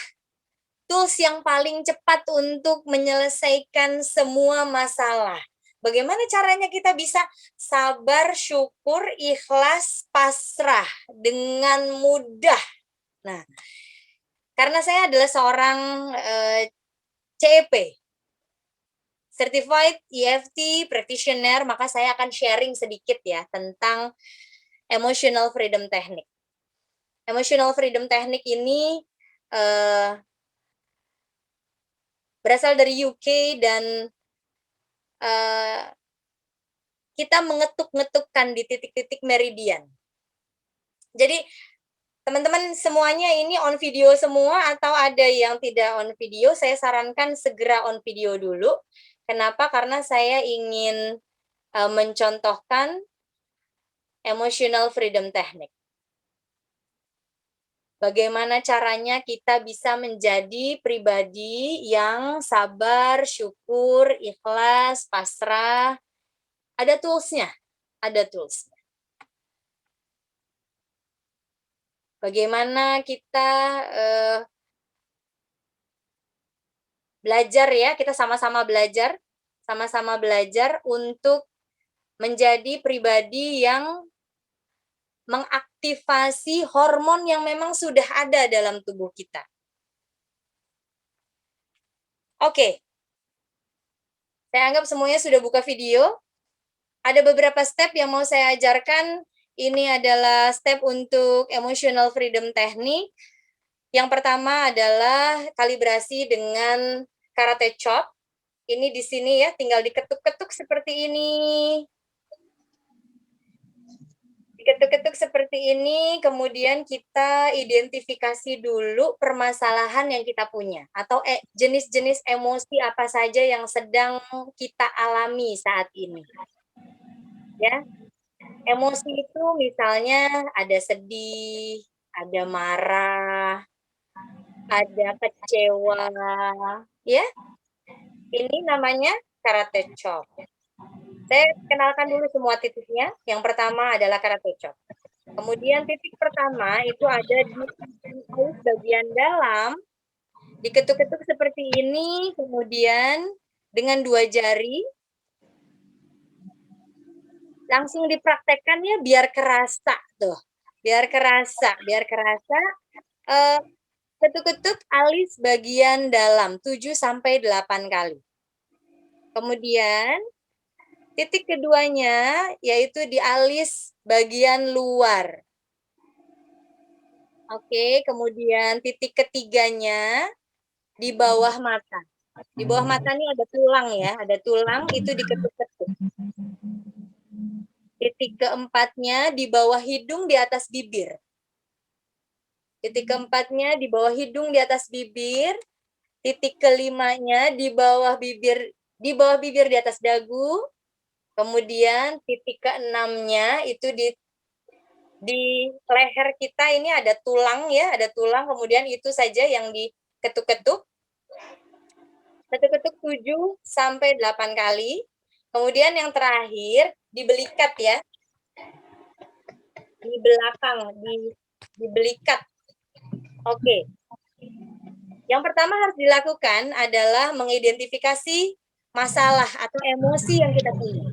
tools yang paling cepat untuk menyelesaikan semua masalah? Bagaimana caranya kita bisa sabar, syukur, ikhlas, pasrah dengan mudah? Nah, karena saya adalah seorang CEP, Certified EFT Practitioner, maka saya akan sharing sedikit ya tentang Emotional Freedom Technique. Emotional Freedom Technique ini berasal dari UK dan kita mengetuk-ngetukkan di titik-titik meridian. Jadi teman-teman semuanya ini on video semua atau ada yang tidak on video, saya sarankan segera on video dulu. Kenapa? Karena saya ingin mencontohkan Emotional Freedom Technique. Bagaimana caranya kita bisa menjadi pribadi yang sabar, syukur, ikhlas, pasrah. Ada tools-nya. Ada tools-nya. bagaimana kita belajar ya, kita sama-sama belajar untuk menjadi pribadi yang mengaktifasi hormon yang memang sudah ada dalam tubuh kita. Oke. Saya anggap semuanya sudah buka video. Ada beberapa step yang mau saya ajarkan. Ini adalah step untuk emotional freedom technique. Yang pertama adalah kalibrasi dengan karate chop. Ini di sini ya, tinggal diketuk-ketuk seperti ini. Diketuk-ketuk seperti ini, kemudian kita identifikasi dulu permasalahan yang kita punya. Atau jenis-jenis emosi apa saja yang sedang kita alami saat ini. Ya, emosi itu misalnya ada sedih, ada marah, ada kecewa, ya. Ini namanya karate chop. Saya kenalkan dulu semua titiknya. Yang pertama adalah karate chop. Kemudian titik pertama itu ada di bagian dalam, diketuk-ketuk seperti ini, kemudian dengan 2 jari, langsung dipraktekkan ya biar kerasa tuh. Biar kerasa. Ketuk-ketuk alis bagian dalam 7-8 kali. Kemudian titik keduanya yaitu di alis bagian luar. Oke, kemudian titik ketiganya di bawah mata. Di bawah mata ini ada tulang ya, ada tulang itu diketuk-ketuk. Titik keempatnya di bawah hidung di atas bibir. Titik keempatnya di bawah hidung di atas bibir. Titik kelimanya di bawah bibir di atas dagu. Kemudian titik keenamnya itu di leher kita ini ada tulang ya, ada tulang. Kemudian itu saja yang diketuk-ketuk. Ketuk-ketuk 7-8 kali. Kemudian yang terakhir di belikat ya. Di belakang, di belikat. Oke. Yang pertama harus dilakukan adalah mengidentifikasi masalah atau emosi yang kita punya.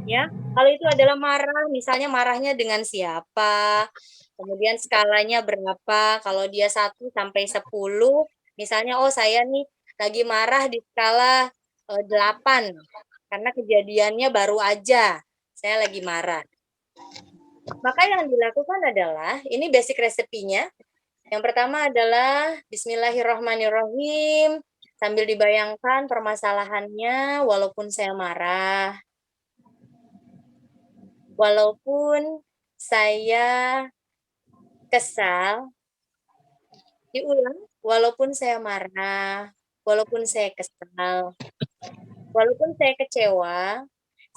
Ya, kalau itu adalah marah, misalnya marahnya dengan siapa, kemudian skalanya berapa, kalau dia 1-10, misalnya oh saya nih lagi marah di skala 8, karena kejadiannya baru aja, saya lagi marah. Maka yang dilakukan adalah, ini basic resepinya, yang pertama adalah bismillahirrahmanirrahim, sambil dibayangkan permasalahannya walaupun saya marah, walaupun saya kesal, diulang, walaupun saya marah, walaupun saya kesal, walaupun saya kecewa,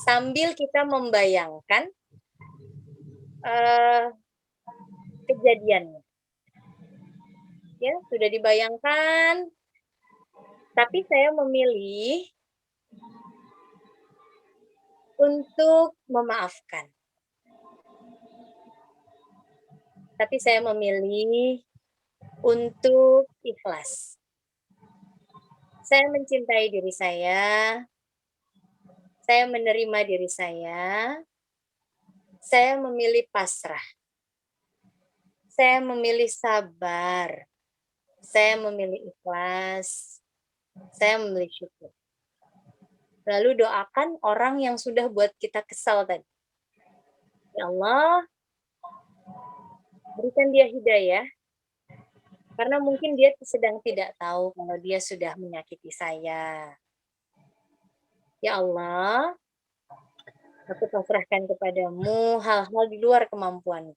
sambil kita membayangkan kejadiannya. Ya, sudah dibayangkan, tapi saya memilih untuk memaafkan. Tapi saya memilih untuk ikhlas. Saya mencintai diri saya menerima diri saya memilih pasrah. Saya memilih sabar. Saya memilih ikhlas. Saya memilih syukur. Lalu doakan orang yang sudah buat kita kesal tadi. Ya Allah, berikan dia hidayah. Karena mungkin dia sedang tidak tahu kalau dia sudah menyakiti saya. Ya Allah, aku pasrahkan kepadamu hal-hal di luar kemampuanku.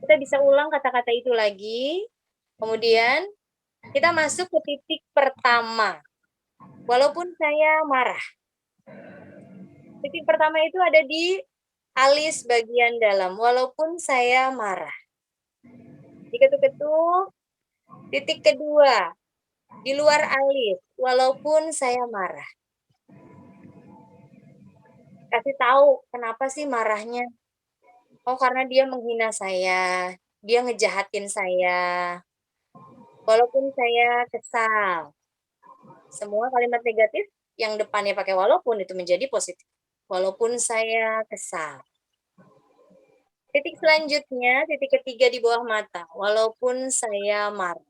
Kita bisa ulang kata-kata itu lagi. Kemudian kita masuk ke titik pertama. Walaupun saya marah. Titik pertama itu ada di alis bagian dalam. Walaupun saya marah. Diketuk-ketuk. Titik kedua. Di luar alis. Walaupun saya marah. Kasih tahu kenapa sih marahnya. Oh, karena dia menghina saya. dia ngejahatin saya. Walaupun saya kesal. Semua kalimat negatif yang depannya pakai walaupun itu menjadi positif. Walaupun saya kesal. Titik selanjutnya, titik ketiga di bawah mata. Walaupun saya marah.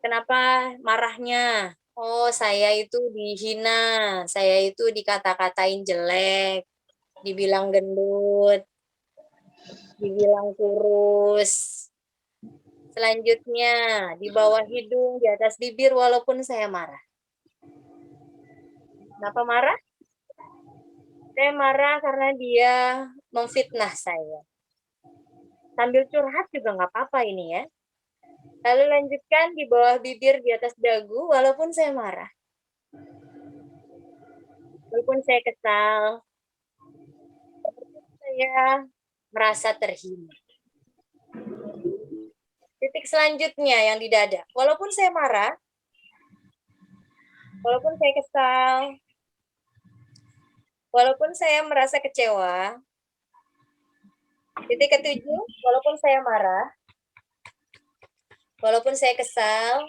Kenapa marahnya? Oh, saya itu dihina. Saya itu dikata-katain jelek. Dibilang gendut. Dibilang kurus. Selanjutnya, di bawah hidung, di atas bibir, walaupun saya marah. Kenapa marah? Saya marah karena dia memfitnah saya. Sambil curhat juga nggak apa-apa ini ya. Lalu lanjutkan di bawah bibir, di atas dagu, walaupun saya marah. Walaupun saya kesal. Walaupun saya merasa terhina. Titik selanjutnya yang di dada. Walaupun saya marah, walaupun saya kesal, walaupun saya merasa kecewa. Titik ketujuh, walaupun saya marah, walaupun saya kesal,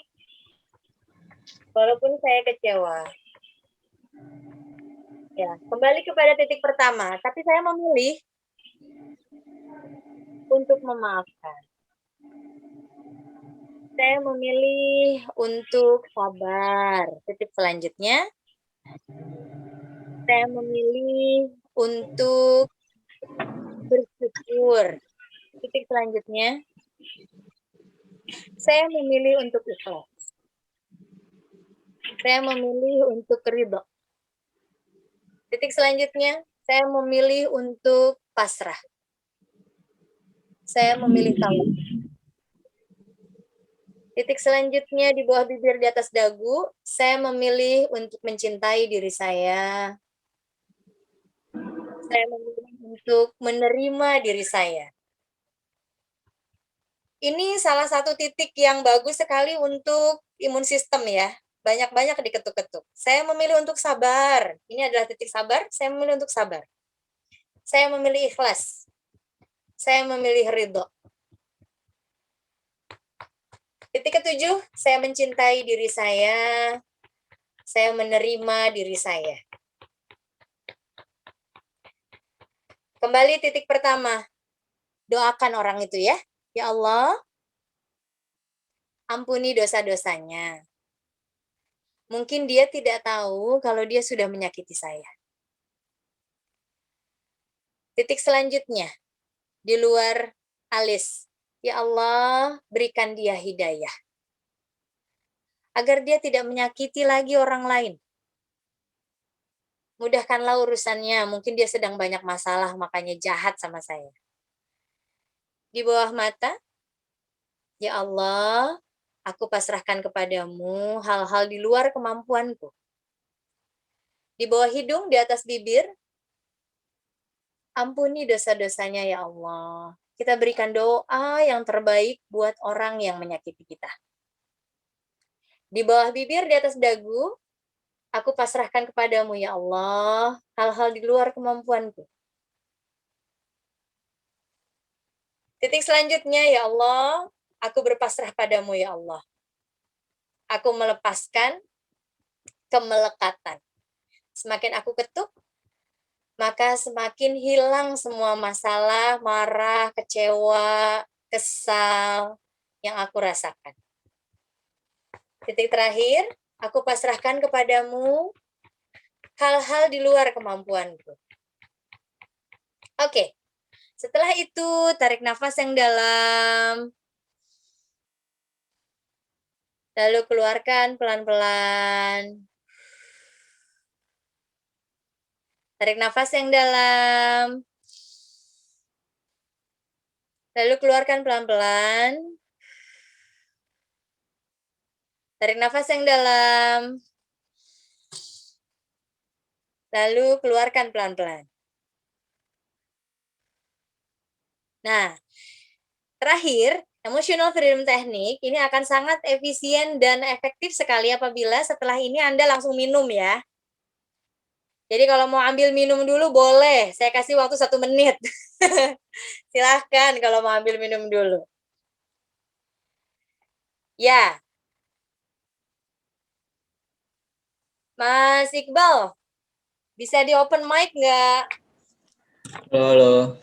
walaupun saya kecewa. Ya, kembali kepada titik pertama. Tapi saya memilih untuk memaafkan. Saya memilih untuk sabar. Titik selanjutnya, saya memilih untuk bersyukur. Titik selanjutnya, saya memilih untuk ikhlas. Saya memilih untuk ridho. Titik selanjutnya, saya memilih untuk pasrah. Saya memilih tawakal. Titik selanjutnya di bawah bibir, di atas dagu, saya memilih untuk mencintai diri saya. Saya memilih untuk menerima diri saya. Ini salah satu titik yang bagus sekali untuk imun sistem ya. Banyak-banyak diketuk-ketuk. Saya memilih untuk sabar. Ini adalah titik sabar, saya memilih untuk sabar. Saya memilih ikhlas. Saya memilih ridho. Titik ketujuh, saya mencintai diri saya menerima diri saya. Kembali titik pertama, doakan orang itu ya. Ya Allah, ampuni dosa-dosanya. Mungkin dia tidak tahu kalau dia sudah menyakiti saya. Titik selanjutnya, di luar alis. Ya Allah, berikan dia hidayah. Agar dia tidak menyakiti lagi orang lain. Mudahkanlah urusannya, mungkin dia sedang banyak masalah, makanya jahat sama saya. Di bawah mata, ya Allah, aku pasrahkan kepadamu hal-hal di luar kemampuanku. Di bawah hidung, di atas bibir, ampuni dosa-dosanya ya Allah. Kita berikan doa yang terbaik buat orang yang menyakiti kita. Di bawah bibir, di atas dagu, aku pasrahkan kepadamu ya Allah, hal-hal di luar kemampuanku. Titik selanjutnya, ya Allah, aku berpasrah padamu ya Allah. Aku melepaskan kemelekatan. Semakin aku ketuk, maka semakin hilang semua masalah, marah, kecewa, kesal yang aku rasakan. Titik terakhir, aku pasrahkan kepadamu hal-hal di luar kemampuanku. Oke, setelah itu tarik nafas yang dalam. Lalu keluarkan pelan-pelan. Tarik nafas yang dalam. Lalu keluarkan pelan-pelan. Tarik nafas yang dalam. Lalu keluarkan pelan-pelan. Nah, terakhir, Emotional Freedom Technique ini akan sangat efisien dan efektif sekali apabila setelah ini Anda langsung minum ya. Jadi kalau mau ambil minum dulu boleh, saya kasih waktu 1 menit. Silahkan kalau mau ambil minum dulu. Ya, Mas Iqbal, bisa di open mic nggak? Halo,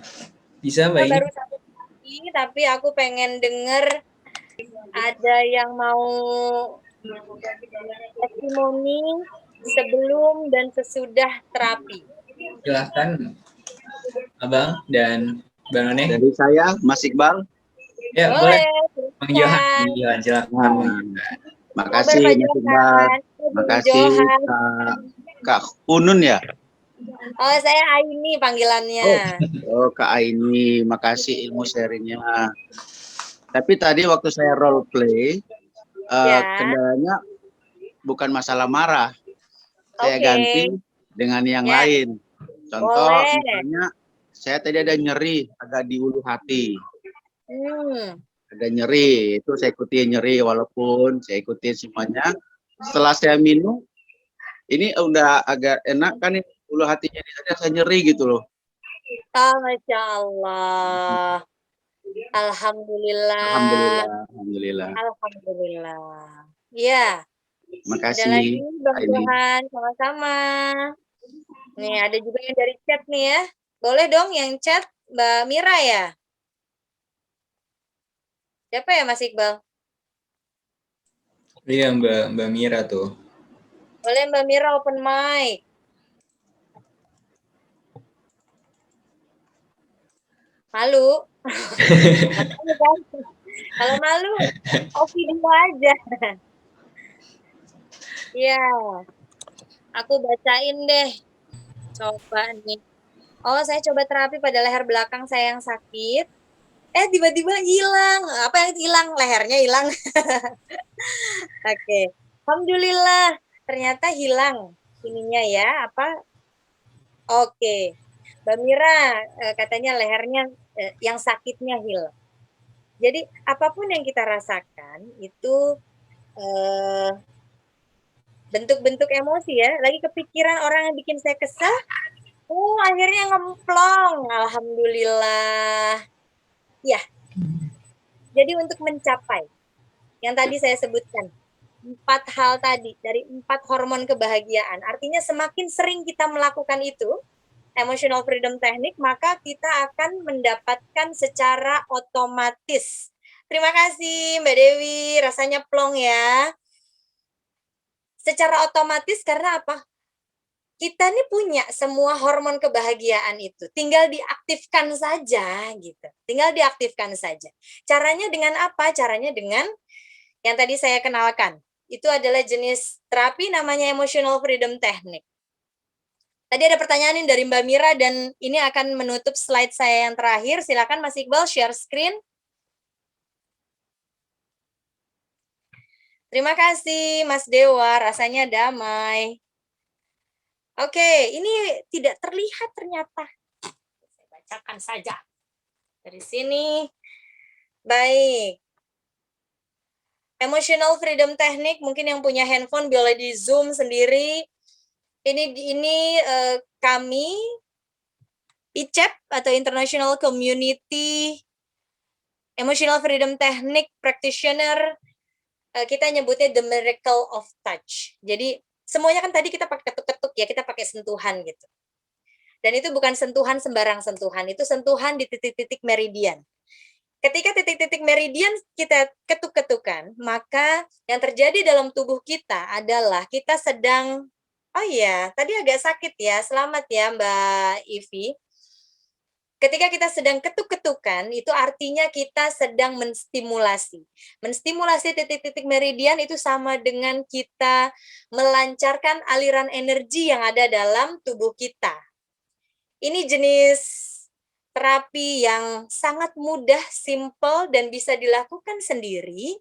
bisa Mbak ini? Baru satu kali, tapi aku pengen denger ada yang mau testimoni sebelum dan sesudah terapi. Silahkan Abang dan Bang None. Jadi saya Mas Iqbal. Ya, boleh. Bang Johan, Silakan. silakan. Makasih Mas Iqbal. Makasih Kak Unun ya. Oh, saya Aini panggilannya. Oh Kak Aini, makasih ilmu sharingnya. Tapi tadi waktu saya role play, kendalanya bukan masalah marah. Saya ganti dengan yang lain. Contoh, misalnya saya tadi ada nyeri agak di ulu hati. Ada nyeri, itu saya ikuti nyeri walaupun saya ikuti semuanya. Setelah saya minum, ini udah agak enak kan ini ulu hatinya ini tadi saya nyeri gitu loh. Oh, Masya Allah. Alhamdulillah. Alhamdulillah. Alhamdulillah. Iya. Makasih. Ada lagi Bang Johan, sama-sama. Nih ada juga yang dari chat nih ya. Boleh dong yang chat Mbak Mira ya? Siapa ya Mas Iqbal? Iya Mbak Mira tuh. Boleh Mbak Mira open mic. Malu. Kalau malu, oke dulu aja. Iya. Aku bacain deh. Coba nih. Oh, saya coba terapi pada leher belakang saya yang sakit. Tiba-tiba hilang. Apa yang hilang? Lehernya hilang. Oke. Alhamdulillah. Ternyata hilang. Ininya ya, apa? Oke. Mbak Mira katanya lehernya yang sakitnya hilang. Jadi apapun yang kita rasakan itu bentuk-bentuk emosi ya. Lagi kepikiran orang yang bikin saya kesal, akhirnya ngemplong. Alhamdulillah. Ya. Jadi untuk mencapai yang tadi saya sebutkan, 4 hal tadi, dari 4 hormon kebahagiaan. Artinya semakin sering kita melakukan itu, emotional freedom technique, maka kita akan mendapatkan secara otomatis. Terima kasih Mbak Dewi, rasanya plong ya. Secara otomatis karena apa? Kita nih punya semua hormon kebahagiaan itu, tinggal diaktifkan saja gitu. Tinggal diaktifkan saja. Caranya dengan apa? Caranya dengan yang tadi saya kenalkan. Itu adalah jenis terapi namanya emotional freedom technique. Tadi ada pertanyaan dari Mbak Mira dan ini akan menutup slide saya yang terakhir. Silakan Mas Iqbal share screen. Terima kasih Mas Dewa, rasanya damai. Oke, ini tidak terlihat ternyata. Saya bacakan saja. Dari sini. Baik. Emotional freedom technique, mungkin yang punya handphone boleh di zoom sendiri. Ini kami ICEP atau International Community Emotional Freedom Technique Practitioner, kita nyebutnya The Miracle of Touch. Jadi semuanya kan tadi kita pakai ketuk-ketuk ya, kita pakai sentuhan gitu. Dan itu bukan sentuhan sembarang sentuhan, itu sentuhan di titik-titik meridian. Ketika titik-titik meridian kita ketuk-ketukan, maka yang terjadi dalam tubuh kita adalah kita sedang, oh iya, tadi agak sakit ya, selamat ya Mbak Ivi. Ketika kita sedang ketuk-ketukan, itu artinya kita sedang menstimulasi. Menstimulasi titik-titik meridian itu sama dengan kita melancarkan aliran energi yang ada dalam tubuh kita. Ini jenis terapi yang sangat mudah, simple, dan bisa dilakukan sendiri.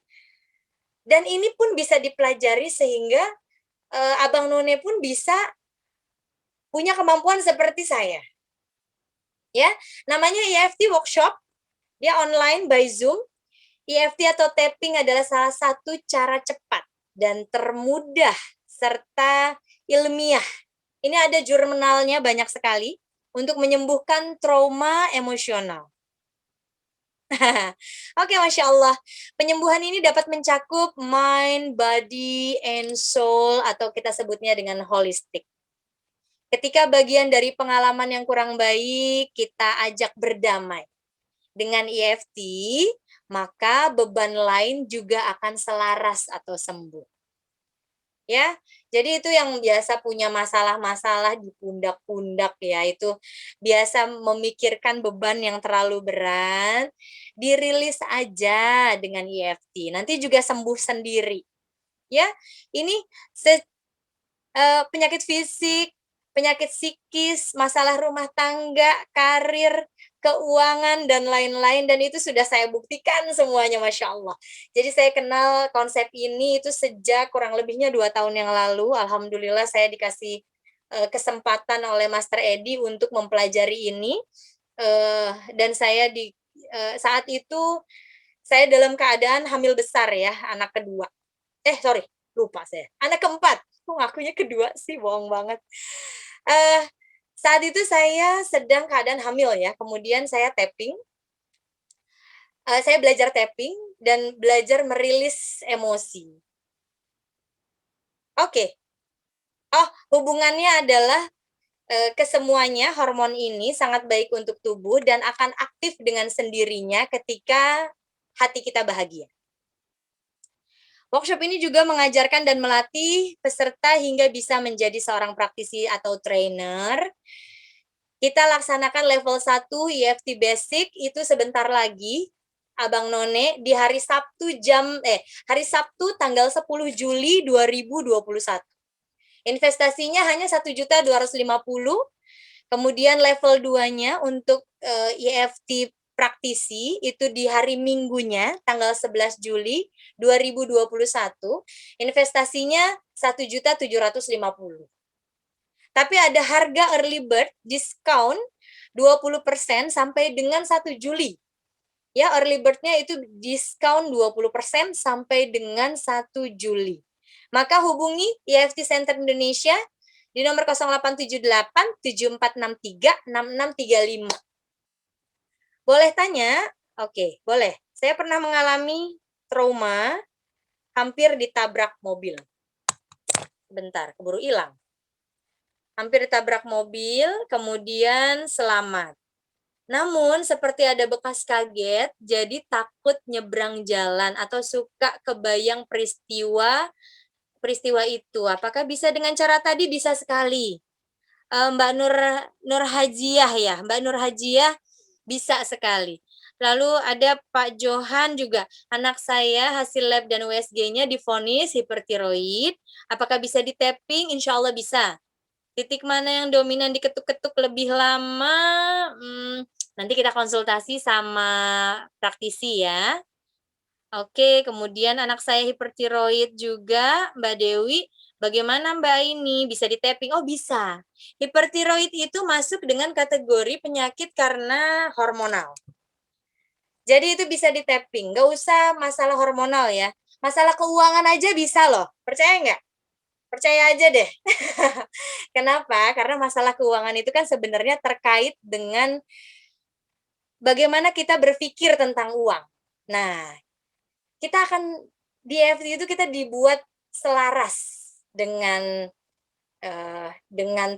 Dan ini pun bisa dipelajari sehingga Abang None pun bisa punya kemampuan seperti saya. Ya, namanya EFT workshop, dia online by Zoom. EFT atau tapping adalah salah satu cara cepat dan termudah serta ilmiah. Ini ada jurnalnya banyak sekali. untuk menyembuhkan trauma emosional. Oke, Masya Allah. Penyembuhan ini dapat mencakup mind, body, and soul, atau kita sebutnya dengan holistik. Ketika bagian dari pengalaman yang kurang baik, kita ajak berdamai. Dengan EFT, maka beban lain juga akan selaras atau sembuh. Ya, jadi itu yang biasa punya masalah-masalah di pundak-pundak ya, itu biasa memikirkan beban yang terlalu berat, dirilis aja dengan EFT. Nanti juga sembuh sendiri. Ya, ini penyakit fisik, penyakit psikis, masalah rumah tangga, karir, keuangan, dan lain-lain, dan itu sudah saya buktikan semuanya, Masya Allah. Jadi saya kenal konsep ini itu sejak kurang lebihnya 2 tahun yang lalu. Alhamdulillah saya dikasih kesempatan oleh Master Edi untuk mempelajari ini, dan saya saat itu saya dalam keadaan hamil besar ya, anak kedua. Lupa saya. Anak keempat. Ngakunya kedua sih, bohong banget. Saat itu saya sedang keadaan hamil ya, kemudian saya tapping, saya belajar tapping dan belajar merilis emosi. Oke. Hubungannya adalah kesemuanya hormon ini sangat baik untuk tubuh dan akan aktif dengan sendirinya ketika hati kita bahagia. Workshop ini juga mengajarkan dan melatih peserta hingga bisa menjadi seorang praktisi atau trainer. Kita laksanakan level 1 EFT Basic itu sebentar lagi, Abang None, di hari Sabtu tanggal 10 Juli 2021. Investasinya hanya 1.250.000. Kemudian level 2-nya untuk EFT praktisi itu di hari Minggunya tanggal 11 Juli 2021, investasinya 1.750.000. Tapi ada harga early bird diskon 20% sampai dengan 1 Juli. Ya, early bird-nya itu diskon 20% sampai dengan 1 Juli. Maka hubungi EFT Center Indonesia di nomor 0878 7463 6635. Boleh tanya? Oke, boleh. Saya pernah mengalami trauma hampir ditabrak mobil. Sebentar, keburu hilang. Hampir ditabrak mobil, kemudian selamat. Namun seperti ada bekas kaget, jadi takut nyebrang jalan atau suka kebayang peristiwa itu. Apakah bisa dengan cara tadi? Bisa sekali. Mbak Nur Hajiah ya, Mbak Nur Hajiah bisa sekali. Lalu ada Pak Johan juga, anak saya hasil lab dan USG-nya divonis hipertiroid. Apakah bisa di-tapping? Insya Allah bisa. Titik mana yang dominan diketuk-ketuk lebih lama? Nanti kita konsultasi sama praktisi ya. Oke, kemudian anak saya hipertiroid juga, Mbak Dewi. Bagaimana Mbak ini? Bisa di-tapping? Oh bisa. Hipertiroid itu masuk dengan kategori penyakit karena hormonal. Jadi itu bisa di-tapping. Nggak usah masalah hormonal ya. Masalah keuangan aja bisa loh. Percaya nggak? Percaya aja deh. Kenapa? Karena masalah keuangan itu kan sebenarnya terkait dengan bagaimana kita berpikir tentang uang. Nah, kita akan di EFT itu kita dibuat selaras dengan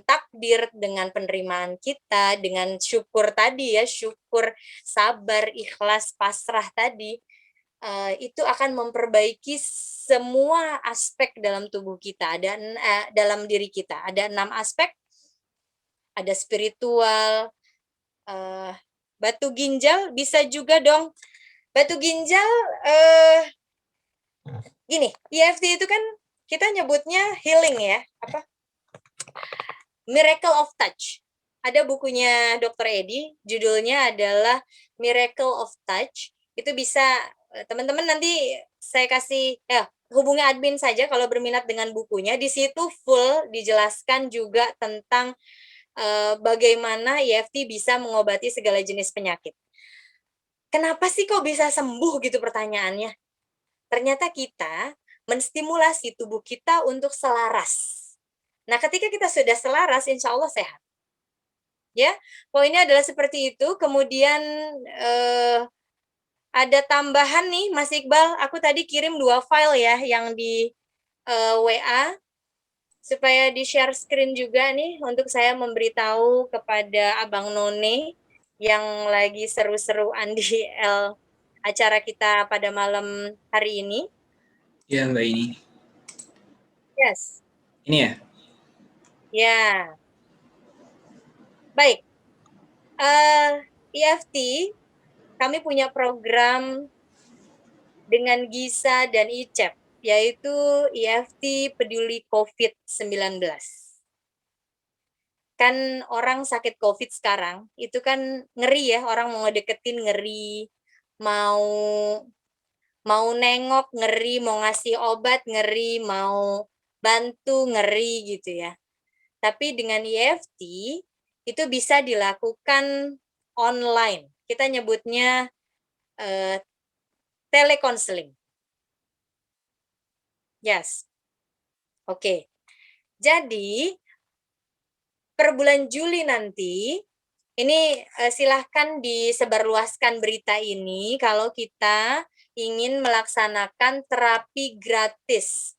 takdir, dengan penerimaan kita, dengan syukur tadi ya, syukur, sabar, ikhlas, pasrah tadi, itu akan memperbaiki semua aspek dalam tubuh kita, dalam diri kita. Ada 6 aspek, ada spiritual, batu ginjal bisa juga dong. Batu ginjal, gini, EFT itu kan kita nyebutnya healing ya, Miracle of Touch. Ada bukunya Dr. Edi, judulnya adalah Miracle of Touch. Itu bisa teman-teman nanti saya kasih hubungi admin saja kalau berminat dengan bukunya. Di situ full dijelaskan juga tentang bagaimana EFT bisa mengobati segala jenis penyakit. Kenapa sih kok bisa sembuh gitu pertanyaannya? Ternyata kita menstimulasi tubuh kita untuk selaras. Nah, ketika kita sudah selaras, insya Allah sehat. Ya, poinnya adalah seperti itu. Kemudian ada tambahan nih, Mas Iqbal. Aku tadi kirim 2 file ya, yang di WA, supaya di share screen juga nih untuk saya memberitahu kepada Abang None yang lagi seru-seruan di acara kita pada malam hari ini. Ya, Mbak ini. Yes. Ini ya? Ya. Baik. EFT, kami punya program dengan GISA dan ICEP, yaitu EFT peduli COVID-19. Kan orang sakit COVID sekarang, itu kan ngeri ya, orang mau ngedeketin ngeri, mau nengok ngeri, mau ngasih obat ngeri, mau bantu ngeri gitu ya. Tapi dengan EFT, itu bisa dilakukan online. Kita nyebutnya telekonseling. Yes. Oke. Jadi, per bulan Juli nanti, ini silahkan disebarluaskan berita ini kalau kita ingin melaksanakan terapi gratis.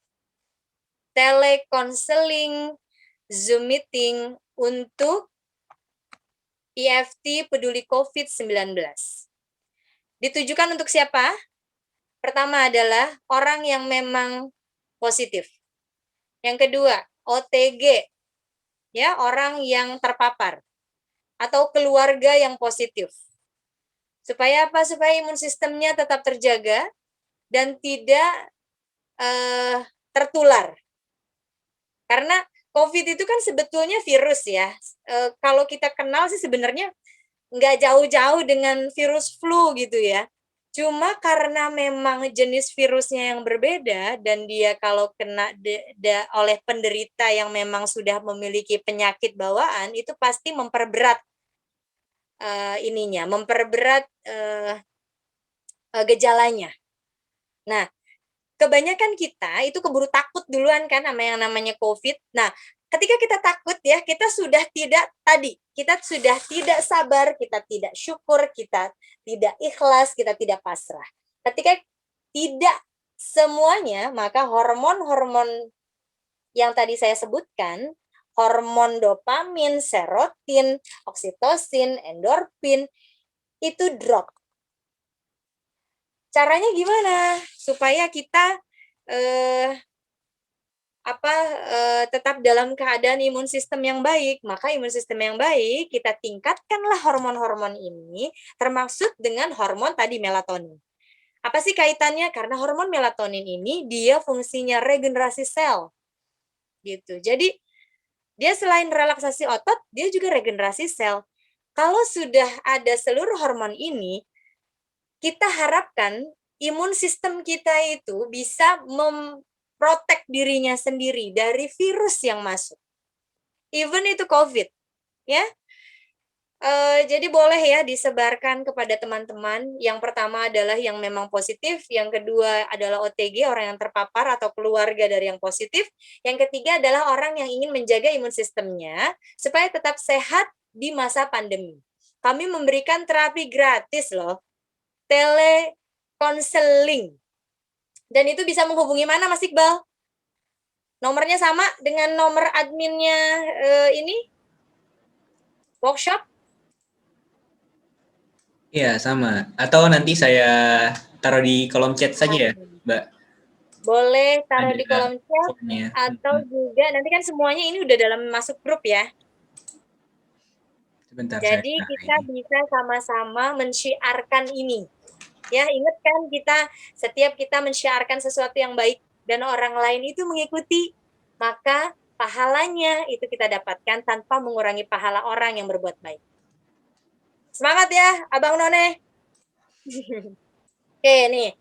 Telekonseling, Zoom meeting untuk EFT peduli COVID-19. Ditujukan untuk siapa? Pertama adalah orang yang memang positif. Yang kedua, OTG, ya, orang yang terpapar atau keluarga yang positif. Supaya apa? Supaya imun sistemnya tetap terjaga dan tidak tertular. Karena COVID itu kan sebetulnya virus ya. Kalau kita kenal sih sebenarnya nggak jauh-jauh dengan virus flu gitu ya. Cuma karena memang jenis virusnya yang berbeda dan dia kalau kena oleh penderita yang memang sudah memiliki penyakit bawaan, itu pasti memperberat memperberat gejalanya. Nah, kebanyakan kita itu keburu takut duluan kan sama yang namanya COVID. Nah, ketika kita takut ya, kita sudah tidak sabar, kita tidak syukur, kita tidak ikhlas, kita tidak pasrah. Ketika tidak semuanya, maka hormon-hormon yang tadi saya sebutkan, hormon dopamin, serotin, oksitosin, endorfin, itu drop. Caranya gimana? Supaya kita tetap dalam keadaan imun sistem yang baik. Maka imun sistem yang baik, kita tingkatkanlah hormon-hormon ini, termasuk dengan hormon tadi melatonin. Apa sih kaitannya? Karena hormon melatonin ini dia fungsinya regenerasi sel. Gitu. Jadi dia selain relaksasi otot, dia juga regenerasi sel. Kalau sudah ada seluruh hormon ini, kita harapkan imun sistem kita itu bisa memprotek dirinya sendiri dari virus yang masuk. Even itu COVID, ya. Jadi boleh ya disebarkan kepada teman-teman. Yang pertama adalah yang memang positif, yang kedua adalah OTG, orang yang terpapar atau keluarga dari yang positif. Yang ketiga adalah orang yang ingin menjaga imun sistemnya supaya tetap sehat di masa pandemi. Kami memberikan terapi gratis loh, telekonseling. Dan itu bisa menghubungi mana, Mas Iqbal? Nomornya sama dengan nomor adminnya ini? Workshop? Iya, sama. Atau nanti saya taruh di kolom chat saja ya, Mbak? Boleh taruh di kolom chat, formnya. atau juga nanti kan semuanya ini udah dalam masuk grup ya. Sebentar, jadi kita bisa sama-sama mensyiarkan ini. Ya, ingat kan setiap kita mensyiarkan sesuatu yang baik dan orang lain itu mengikuti, maka pahalanya itu kita dapatkan tanpa mengurangi pahala orang yang berbuat baik. Semangat ya, Abang None. Oke, nih.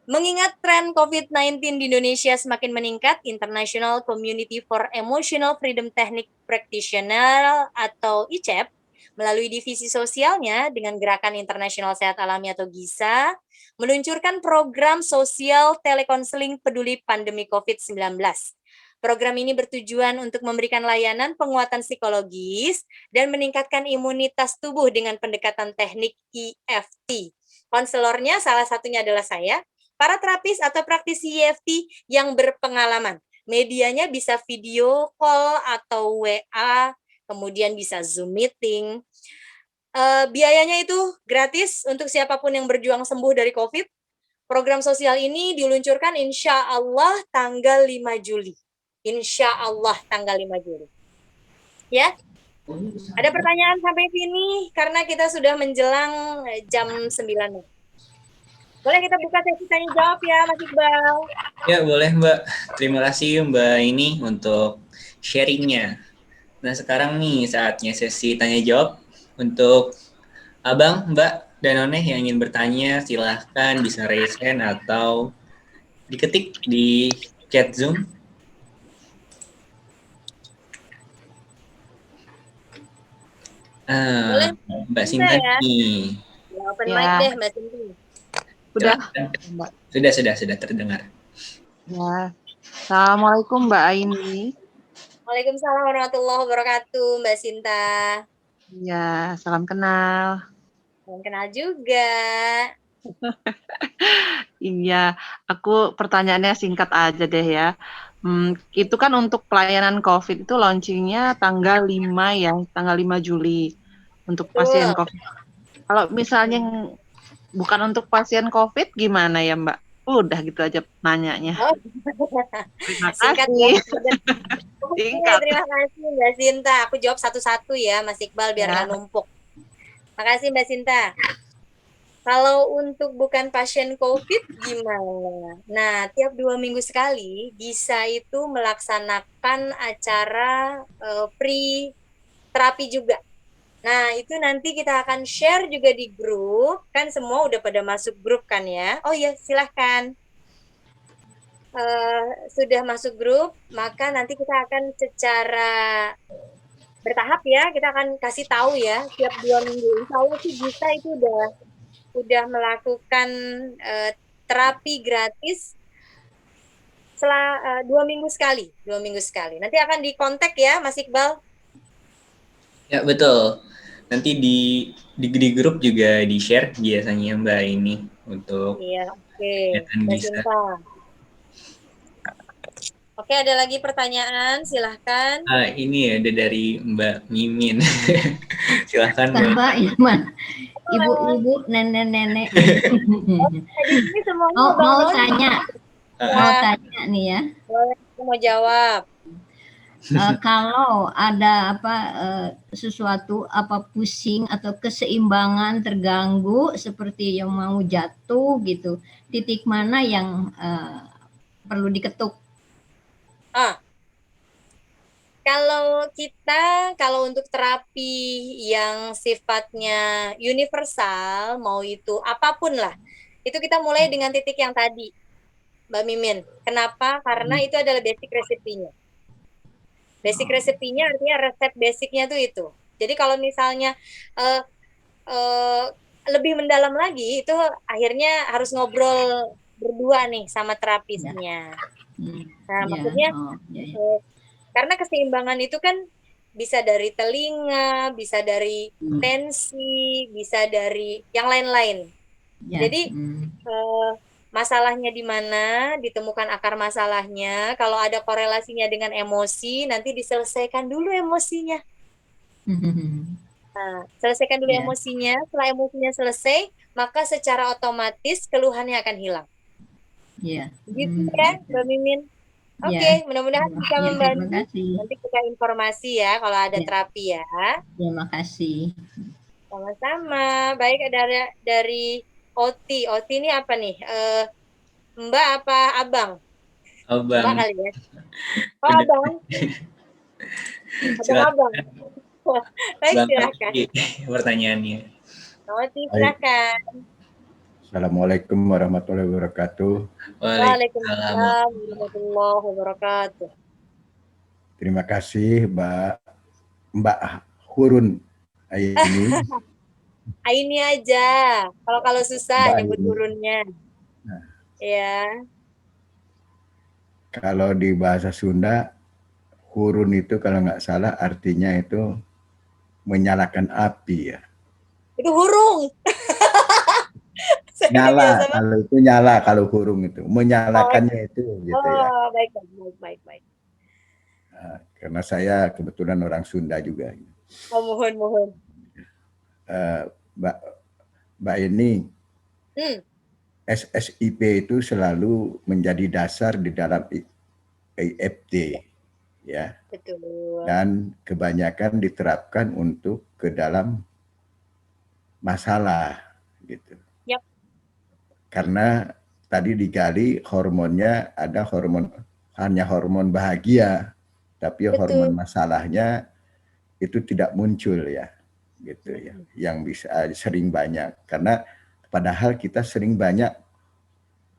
Mengingat tren COVID-19 di Indonesia semakin meningkat, International Community for Emotional Freedom Technique Practitioner atau ICEP melalui divisi sosialnya dengan Gerakan Internasional Sehat Alami atau GISA meluncurkan program sosial telekonseling peduli pandemi COVID-19. Program ini bertujuan untuk memberikan layanan penguatan psikologis dan meningkatkan imunitas tubuh dengan pendekatan teknik EFT. Konselornya salah satunya adalah saya, para terapis atau praktisi EFT yang berpengalaman. Medianya bisa video call atau WA, kemudian bisa Zoom meeting. Biayanya itu gratis untuk siapapun yang berjuang sembuh dari COVID. Program sosial ini diluncurkan insya Allah tanggal 5 Juli. Insya Allah tanggal 5 Juli. Ya, ada pertanyaan sampai sini karena kita sudah menjelang jam 9. Boleh kita buka sesi tanya jawab ya, Mas Iqbal? Ya, boleh Mbak. Terima kasih Mbak ini untuk sharingnya. Nah, sekarang nih saatnya sesi tanya jawab untuk Abang, Mbak, dan Noneh yang ingin bertanya, silahkan bisa raise hand atau diketik di chat Zoom. Mbak Sinta ya? nih. Open mic deh, Mbak Sinta. Sudah terdengar. Ya. Assalamualaikum Mbak Aini. Waalaikumsalam warahmatullahi wabarakatuh, Mbak Sinta. Ya, salam kenal. Salam kenal juga. Iya, aku pertanyaannya singkat aja deh ya. Itu kan untuk pelayanan COVID itu launchingnya tanggal 5 ya, tanggal 5 Juli untuk pasien COVID. Kalau misalnya bukan untuk pasien COVID gimana ya Mbak? Udah gitu aja nanyanya. Terima Singkat kasih. Singkat. Terima kasih Mbak Sinta. Aku jawab satu-satu ya Mas Iqbal biar nggak numpuk. Makasih Mbak Sinta. Kalau untuk bukan pasien COVID gimana? Nah, tiap 2 minggu sekali bisa itu melaksanakan acara pre-terapi juga. Nah, itu nanti kita akan share juga di grup. Kan semua udah pada masuk grup kan ya? Oh iya, silahkan. Sudah masuk grup, maka nanti kita akan secara bertahap ya, kita akan kasih tahu ya, tiap 2 minggu. Insya Allah sih bisa itu udah melakukan terapi gratis setelah 2 minggu sekali. Nanti akan dikontak ya, Mas Iqbal. Ya, betul. Nanti di grup juga di-share biasanya Mbak ini untuk Mbak Sinta. Oke, ada lagi pertanyaan, silahkan. Ini ada dari Mbak Mimin. Silahkan Mbak Irman. Ibu-ibu, nenek-nenek. Mau tanya nih ya. Boleh, aku mau jawab. Kalau ada sesuatu pusing atau keseimbangan terganggu seperti yang mau jatuh gitu, titik mana yang perlu diketuk? Kalau untuk terapi yang sifatnya universal, mau itu apapun lah, itu kita mulai dengan titik yang tadi, Mbak Mimin. Kenapa? Karena itu adalah basic recipe-nya. Basic recipe-nya artinya resep basicnya tuh itu. Jadi kalau misalnya lebih mendalam lagi, itu akhirnya harus ngobrol berdua nih sama terapisnya. Nah, maksudnya karena keseimbangan itu kan bisa dari telinga, bisa dari tensi, bisa dari yang lain-lain. Jadi masalahnya di mana, ditemukan akar masalahnya. Kalau ada korelasinya dengan emosi, nanti diselesaikan dulu emosinya. Nah, selesaikan dulu emosinya. Setelah emosinya selesai, maka secara otomatis keluhannya akan hilang. Gitu ya, Mbak Mimin. Oke, mudah-mudahan bisa membantu. Nanti kita informasi ya kalau ada terapi ya. Terima kasih. Sama-sama. Baik, ada dari Oti. Oti ini apa nih? Mbak apa Abang? Abang. Mbak kali ya. Oh, Abang. Abang. Baik, silakan. Pertanyaannya. Oti, silakan. Assalamualaikum warahmatullahi wabarakatuh. Waalaikumsalam warahmatullahi wabarakatuh. Terima kasih Mbak Hurun Aini. Aini aja. Kalau susah nyebut Hurunnya. Ya. Kalau di bahasa Sunda, hurun itu kalau nggak salah artinya itu menyalakan api ya. Itu hurung. Saya udah Nyala, biasa banget. kalau itu nyala, kalau hurung itu. Menyalakannya itu gitu ya. Oh, baik. Karena saya kebetulan orang Sunda juga. Oh, mohon. Mbak ini, Hmm. SSIP itu selalu menjadi dasar di dalam IFT ya. Betul. Dan kebanyakan diterapkan untuk ke dalam masalah gitu. Yap. Karena tadi digali hormonnya ada hanya hormon bahagia, tapi Betul. hormon masalahnya itu tidak muncul ya, gitu ya. Yang bisa sering banyak karena padahal kita sering banyak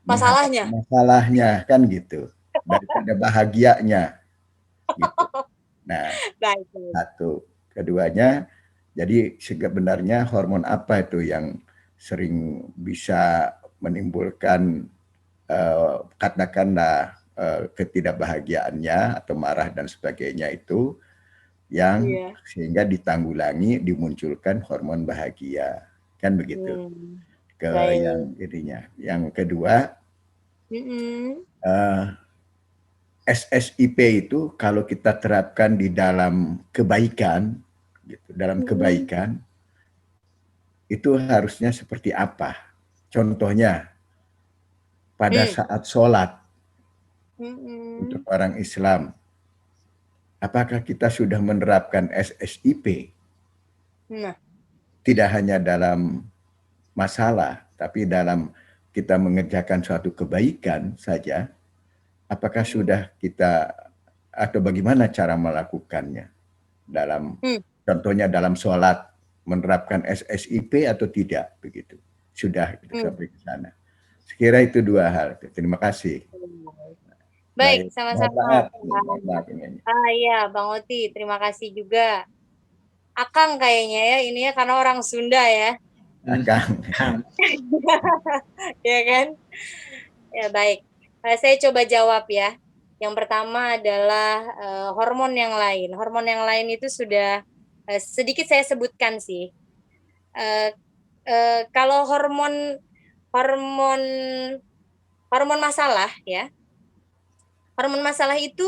masalahnya kan gitu daripada bahagianya. Gitu. Nah, baik. Satu, keduanya, jadi sebenarnya hormon apa itu yang sering bisa menimbulkan katakanlah ketidakbahagiaannya atau marah dan sebagainya itu yang sehingga ditanggulangi dimunculkan hormon bahagia kan begitu. Yang ininya. Yang kedua, SSIP itu kalau kita terapkan di dalam kebaikan, gitu, dalam kebaikan itu harusnya seperti apa? Contohnya pada saat sholat untuk orang Islam, apakah kita sudah menerapkan SSIP? Nah. Tidak hanya dalam masalah, tapi dalam kita mengerjakan suatu kebaikan saja. Apakah sudah kita atau bagaimana cara melakukannya dalam contohnya dalam sholat menerapkan SSIP atau tidak begitu sudah sampai ke sana. Sekira itu dua hal. Terima kasih. Baik, sama-sama. Iya, Bang Oti, terima kasih juga. Akang kayaknya ya ini ya karena orang Sunda ya. Akang. Ya kan? Ya baik. Saya coba jawab ya. Yang pertama adalah hormon yang lain. Hormon yang lain itu sudah sedikit saya sebutkan sih. Kalau hormon masalah ya. Hormon masalah itu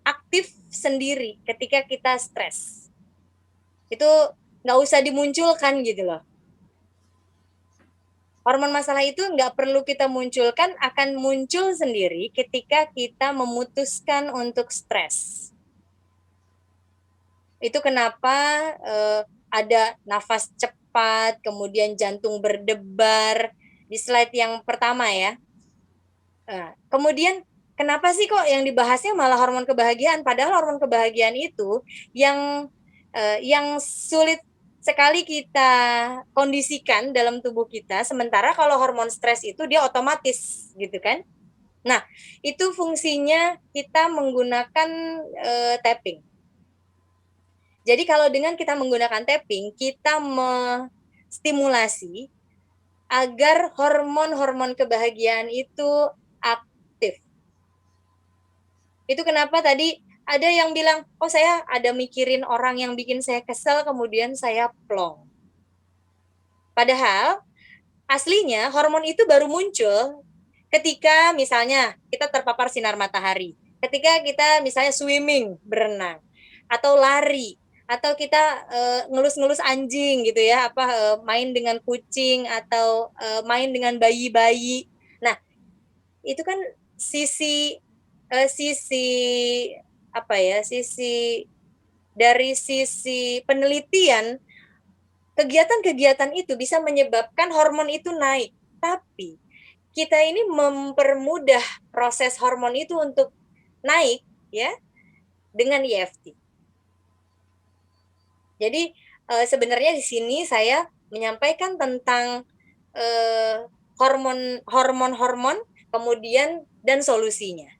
aktif sendiri ketika kita stres. Itu nggak usah dimunculkan gitu loh. Hormon masalah itu nggak perlu kita munculkan, akan muncul sendiri ketika kita memutuskan untuk stres. Itu kenapa ada nafas cepat, kemudian jantung berdebar, di slide yang pertama ya. Kemudian kenapa sih kok yang dibahasnya malah hormon kebahagiaan, padahal hormon kebahagiaan itu yang sulit sekali kita kondisikan dalam tubuh kita, sementara kalau hormon stres itu dia otomatis gitu kan. Nah, itu fungsinya kita menggunakan tapping. Jadi kalau dengan kita menggunakan tapping, kita menstimulasi agar hormon-hormon kebahagiaan itu aktif. Itu kenapa tadi ada yang bilang, oh saya ada mikirin orang yang bikin saya kesel, kemudian saya plong. Padahal, aslinya hormon itu baru muncul ketika misalnya kita terpapar sinar matahari. Ketika kita misalnya swimming, berenang, atau lari, atau kita ngelus-ngelus anjing gitu ya, main dengan kucing, atau main dengan bayi-bayi. Nah, itu kan sisi dari sisi penelitian, kegiatan-kegiatan itu bisa menyebabkan hormon itu naik. Tapi kita ini mempermudah proses hormon itu untuk naik ya dengan EFT. Jadi sebenarnya di sini saya menyampaikan tentang hormon-hormon kemudian dan solusinya.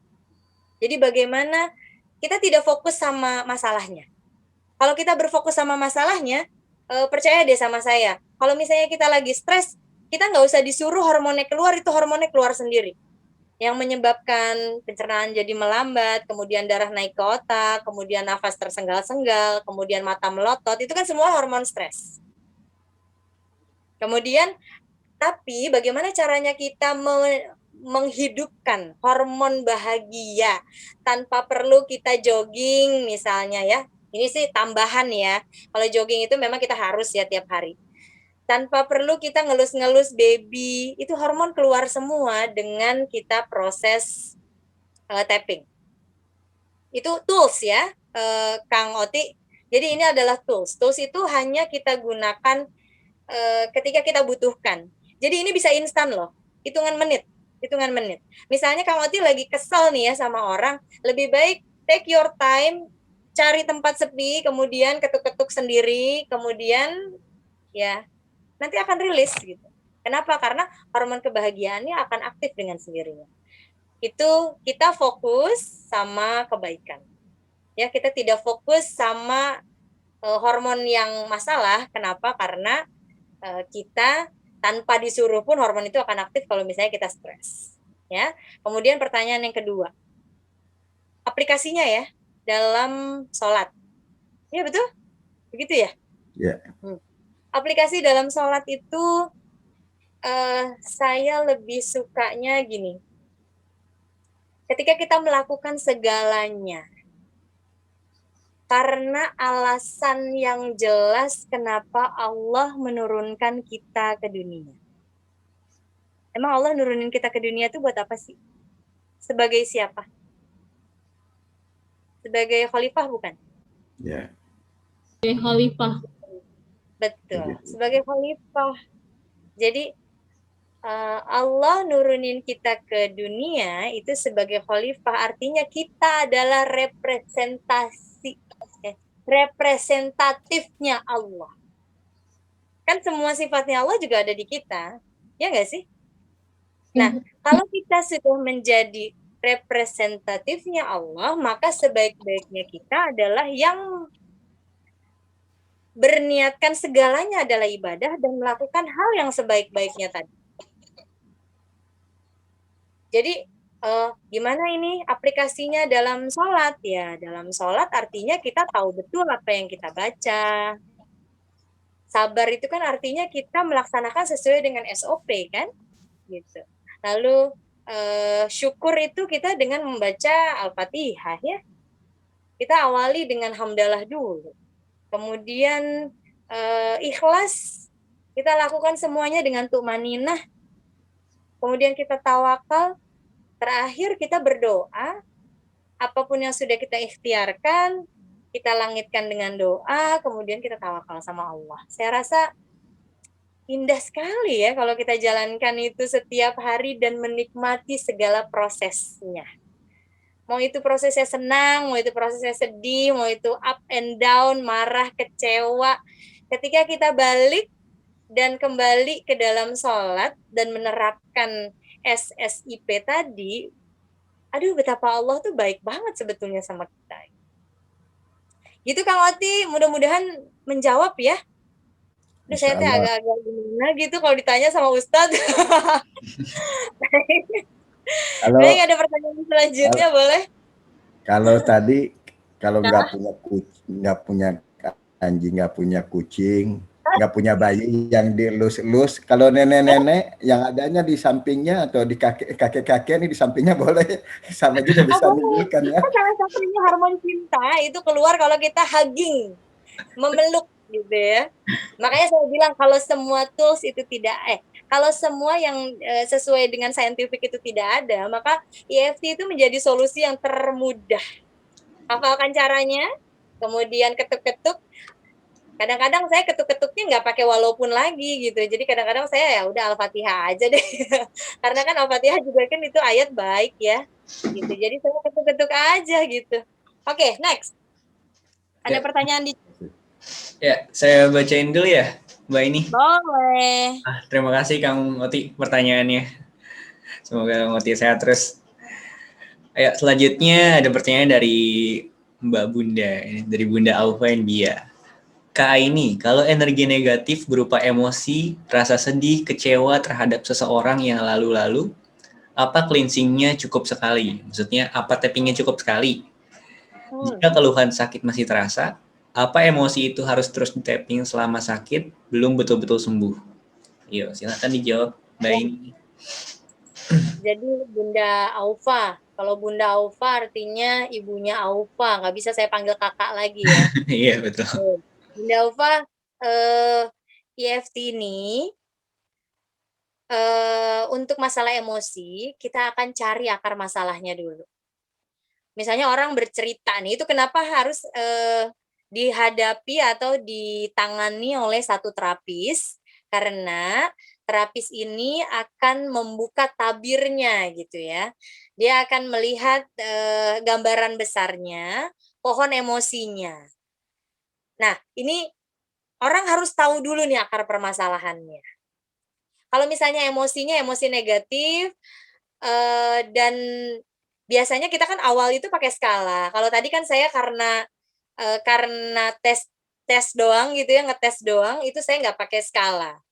Jadi bagaimana kita tidak fokus sama masalahnya. Kalau kita berfokus sama masalahnya, percaya deh sama saya. Kalau misalnya kita lagi stres, kita nggak usah disuruh hormonnya keluar, itu hormonnya keluar sendiri. yang menyebabkan pencernaan jadi melambat, kemudian darah naik ke otak, kemudian nafas tersenggal-senggal, kemudian mata melotot, itu kan semua hormon stres. Kemudian, tapi bagaimana caranya kita menghidupkan hormon bahagia tanpa perlu kita jogging misalnya ya. Ini sih tambahan ya. Kalau jogging itu memang kita harus ya tiap hari. Tanpa perlu kita ngelus-ngelus baby, itu hormon keluar semua dengan kita proses tapping. Itu tools ya, Kang Oti. Jadi ini adalah tools. Tools itu hanya kita gunakan ketika kita butuhkan. Jadi ini bisa instan loh, hitungan menit. Misalnya Kang Oti lagi kesel nih ya sama orang, lebih baik take your time, cari tempat sepi, kemudian ketuk-ketuk sendiri, kemudian ya nanti akan rilis gitu. Kenapa? Karena hormon kebahagiaannya akan aktif dengan sendirinya. Itu kita fokus sama kebaikan. Ya, kita tidak fokus sama hormon yang masalah. Kenapa? Karena kita tanpa disuruh pun hormon itu akan aktif kalau misalnya kita stres. Ya. Kemudian pertanyaan yang kedua. Aplikasinya ya dalam sholat. Iya betul? Begitu ya? Ya. Aplikasi dalam sholat itu saya lebih sukanya gini. Ketika kita melakukan segalanya karena alasan yang jelas kenapa Allah menurunkan kita ke dunia. Emang Allah nurunin kita ke dunia itu buat apa sih? Sebagai siapa? Sebagai khalifah bukan? Ya. Sebagai khalifah. Betul, sebagai khalifah. Jadi Allah nurunin kita ke dunia itu sebagai khalifah, artinya kita adalah representatifnya Allah. Kan semua sifatnya Allah juga ada di kita, ya nggak sih? Nah, kalau kita sudah menjadi representatifnya Allah, maka sebaik-baiknya kita adalah yang berniatkan segalanya adalah ibadah dan melakukan hal yang sebaik-baiknya tadi. Jadi gimana ini aplikasinya dalam sholat ya? Dalam sholat artinya kita tahu betul apa yang kita baca. Sabar itu kan artinya kita melaksanakan sesuai dengan SOP kan? Gitu. Lalu syukur itu kita dengan membaca Al-Fatihah ya. Kita awali dengan hamdalah dulu. Kemudian ikhlas, kita lakukan semuanya dengan tumaninah. Kemudian kita tawakal. Terakhir kita berdoa. Apapun yang sudah kita ikhtiarkan, kita langitkan dengan doa. Kemudian kita tawakal sama Allah. Saya rasa indah sekali ya kalau kita jalankan itu setiap hari dan menikmati segala prosesnya. Mau itu prosesnya senang, mau itu prosesnya sedih, mau itu up and down, marah, kecewa. Ketika kita balik dan kembali ke dalam sholat dan menerapkan SSIP tadi, aduh betapa Allah tuh baik banget sebetulnya sama kita. Gitu Kang Oti, mudah-mudahan menjawab ya. Aduh, saya tuh agak-agak gimana gitu kalau ditanya sama Ustadz. Baik, ada pertanyaan selanjutnya boleh? Kalau tadi kalau nggak punya anjing, nggak punya kucing, nggak punya bayi yang dilus-lus, kalau nenek-nenek yang adanya di sampingnya atau di kakek-kakek ini di sampingnya boleh sama juga bisa diberikan ya. Salah satunya hormon cinta itu keluar kalau kita hugging, memeluk gitu ya. Makanya saya bilang kalau semua tools itu kalau semua yang sesuai dengan saintifik itu tidak ada, maka EFT itu menjadi solusi yang termudah. Hafalkan caranya, kemudian ketuk-ketuk. Kadang-kadang saya ketuk-ketuknya nggak pakai walaupun lagi gitu. Jadi kadang-kadang saya ya udah Al-Fatihah aja deh. Karena kan Al-Fatihah juga kan itu ayat baik ya. Gitu. Jadi saya ketuk-ketuk aja gitu. Oke, next. Ada pertanyaan di Ya, saya bacain dulu ya, Mbak ini. Boleh. Terima kasih Kang Oti pertanyaannya. Semoga Kang Oti sehat terus. Ayo, selanjutnya ada pertanyaan dari Mbak Bunda, dari Bunda Alfain Bia. Kak ini, kalau energi negatif berupa emosi, rasa sedih, kecewa terhadap seseorang yang lalu-lalu, apa cleansingnya cukup sekali? Maksudnya apa tappingnya cukup sekali? Jika keluhan sakit masih terasa, apa emosi itu harus terus di-tapping selama sakit belum betul-betul sembuh? Yuk, silakan dijawab, Mbak ini. Jadi Bunda Aufa, kalau Bunda Aufa artinya ibunya Aufa, nggak bisa saya panggil kakak lagi ya. Iya, betul. Bunda Aufa, EFT ini untuk masalah emosi, kita akan cari akar masalahnya dulu. Misalnya orang bercerita nih, itu kenapa harus dihadapi atau ditangani oleh satu terapis, karena terapis ini akan membuka tabirnya gitu ya. Dia akan melihat gambaran besarnya, pohon emosinya. Nah, ini orang harus tahu dulu nih akar permasalahannya. Kalau misalnya emosinya emosi negatif, dan biasanya kita kan awal itu pakai skala. Kalau tadi kan saya karena tes doang gitu ya, ngetes doang, itu saya nggak pakai skala.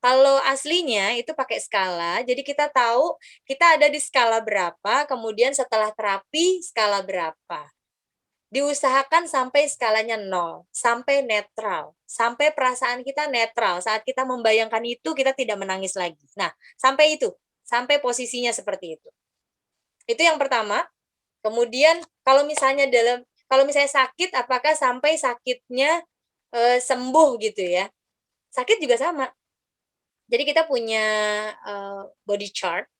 Kalau aslinya itu pakai skala, jadi kita tahu kita ada di skala berapa, kemudian setelah terapi skala berapa. Diusahakan sampai skalanya 0, sampai netral, sampai perasaan kita netral. Saat kita membayangkan itu, kita tidak menangis lagi. Nah, sampai itu, sampai posisinya seperti itu. Itu yang pertama. Kemudian kalau misalnya sakit, apakah sampai sakitnya sembuh gitu ya? Sakit juga sama. Jadi kita punya body chart,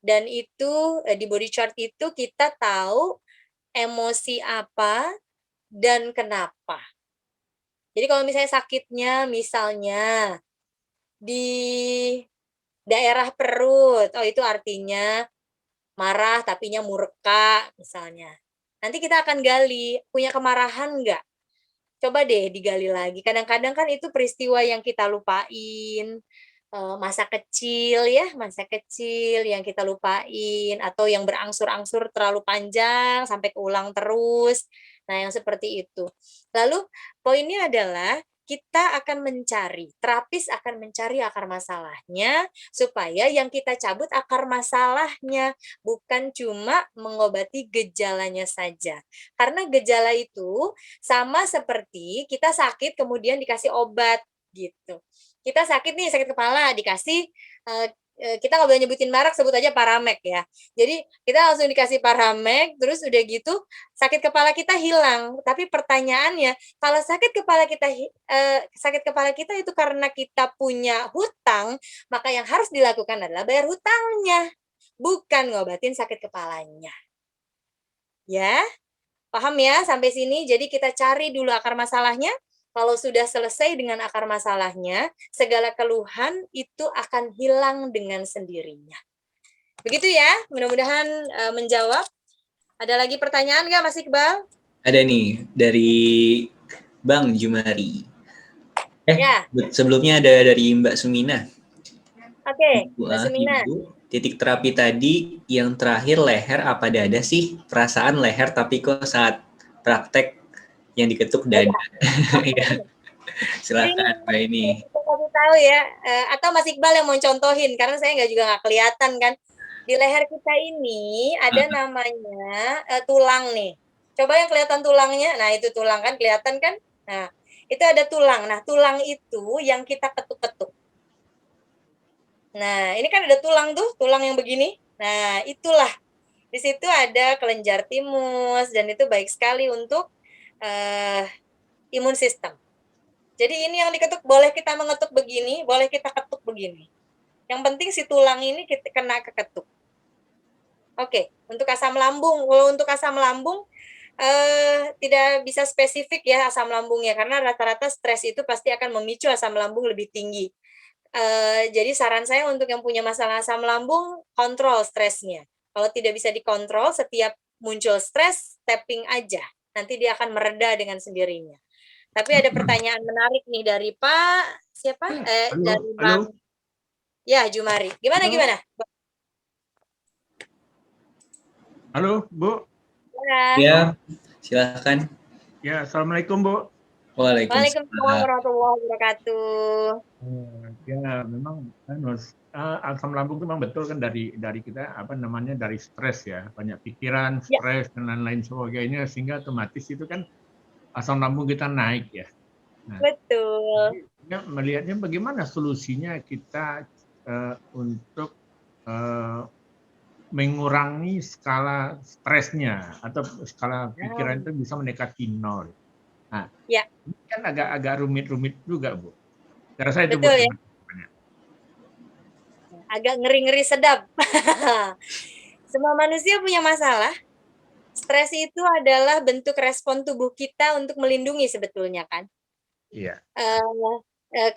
dan itu di body chart itu kita tahu emosi apa dan kenapa. Jadi kalau misalnya sakitnya misalnya di daerah perut, oh itu artinya marah tapinya murka misalnya. Nanti kita akan gali, punya kemarahan nggak? Coba deh digali lagi. Kadang-kadang kan itu peristiwa yang kita lupain, masa kecil yang kita lupain, atau yang berangsur-angsur terlalu panjang sampai keulang terus. Nah, yang seperti itu. Lalu poinnya adalah kita akan mencari, terapis akan mencari akar masalahnya supaya yang kita cabut akar masalahnya, bukan cuma mengobati gejalanya saja. Karena gejala itu sama seperti kita sakit kemudian dikasih obat gitu. Kita sakit nih, sakit kepala, dikasih kita nggak boleh nyebutin merek, sebut aja Paramek ya. Jadi kita langsung dikasih Paramek, terus udah gitu sakit kepala kita hilang. Tapi pertanyaannya, kalau sakit kepala kita itu karena kita punya hutang, maka yang harus dilakukan adalah bayar hutangnya, bukan ngobatin sakit kepalanya. Ya, paham ya sampai sini? Jadi kita cari dulu akar masalahnya. Kalau sudah selesai dengan akar masalahnya, segala keluhan itu akan hilang dengan sendirinya. Begitu ya, mudah-mudahan menjawab. Ada lagi pertanyaan nggak Mas Iqbal? Ada nih, dari Bang Jumari. Ya. Sebelumnya ada dari Mbak Sumina. Oke, Mbak Sumina. Ibu, titik terapi tadi yang terakhir leher apa dada sih? Perasaan leher tapi kok saat praktek yang diketuk dada. Ya. Silakan Mbak ini. Kasih tahu ya, atau Mas Iqbal yang mau contohin karena saya nggak kelihatan kan. Di leher kita ini ada namanya tulang nih. Coba yang kelihatan tulangnya. Nah, itu tulang kan kelihatan kan? Nah, itu ada tulang. Nah, tulang itu yang kita ketuk-ketuk. Nah, ini kan ada tulang tuh, tulang yang begini. Nah, itulah. Di situ ada kelenjar timus dan itu baik sekali untuk imun sistem. Jadi ini yang diketuk, boleh kita mengetuk begini, boleh kita ketuk begini. Yang penting si tulang ini kita kena keketuk. Oke, untuk asam lambung. Kalau untuk asam lambung tidak bisa spesifik ya asam lambungnya, karena rata-rata stres itu pasti akan memicu asam lambung lebih tinggi. Jadi saran saya untuk yang punya masalah asam lambung, kontrol stresnya. Kalau tidak bisa dikontrol, setiap muncul stres, tapping aja. Nanti dia akan mereda dengan sendirinya. Tapi ada pertanyaan menarik nih dari Pak siapa? Dari Bang. Ya, Jumari. Gimana? Halo, Bu. Ya, silakan. Ya, assalamualaikum, Bu. Waalaikumsalam Waalaikumsalam. warahmatullahi wabarakatuh. Ya, memang asam lambung itu memang betul kan dari kita dari stres ya, banyak pikiran, Ya. stres dan lain-lain sebagainya, sehingga otomatis itu kan asam lambung kita naik ya. Nah, Betul. ya, melihatnya bagaimana solusinya kita untuk mengurangi skala stresnya atau skala pikiran itu bisa mendekati 0. Nah, ya. Ini kan agak rumit-rumit juga, Bu. Saya rasa itu, betul, Bu. Ya. Agak ngeri-ngeri sedap. Semua manusia punya masalah. Stres itu adalah bentuk respon tubuh kita untuk melindungi sebetulnya kan. Iya.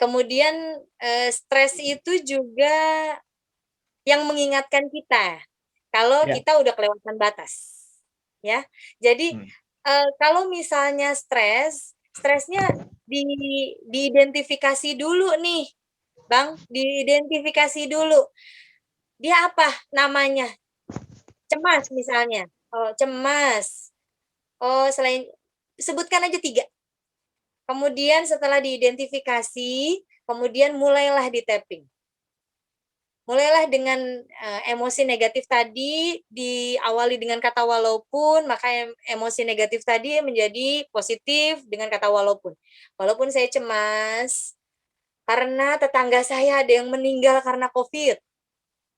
Kemudian stres itu juga yang mengingatkan kita kalau kita udah kelewatan batas, ya. Jadi kalau misalnya stresnya diidentifikasi dulu nih, Bang, diidentifikasi dulu. Dia apa namanya? Cemas misalnya. Oh, cemas. Oh, selain sebutkan aja 3. Kemudian setelah diidentifikasi, kemudian mulailah di tapping. Mulailah dengan emosi negatif tadi, diawali dengan kata walaupun, maka emosi negatif tadi menjadi positif dengan kata walaupun. Walaupun saya cemas, karena tetangga saya ada yang meninggal karena COVID.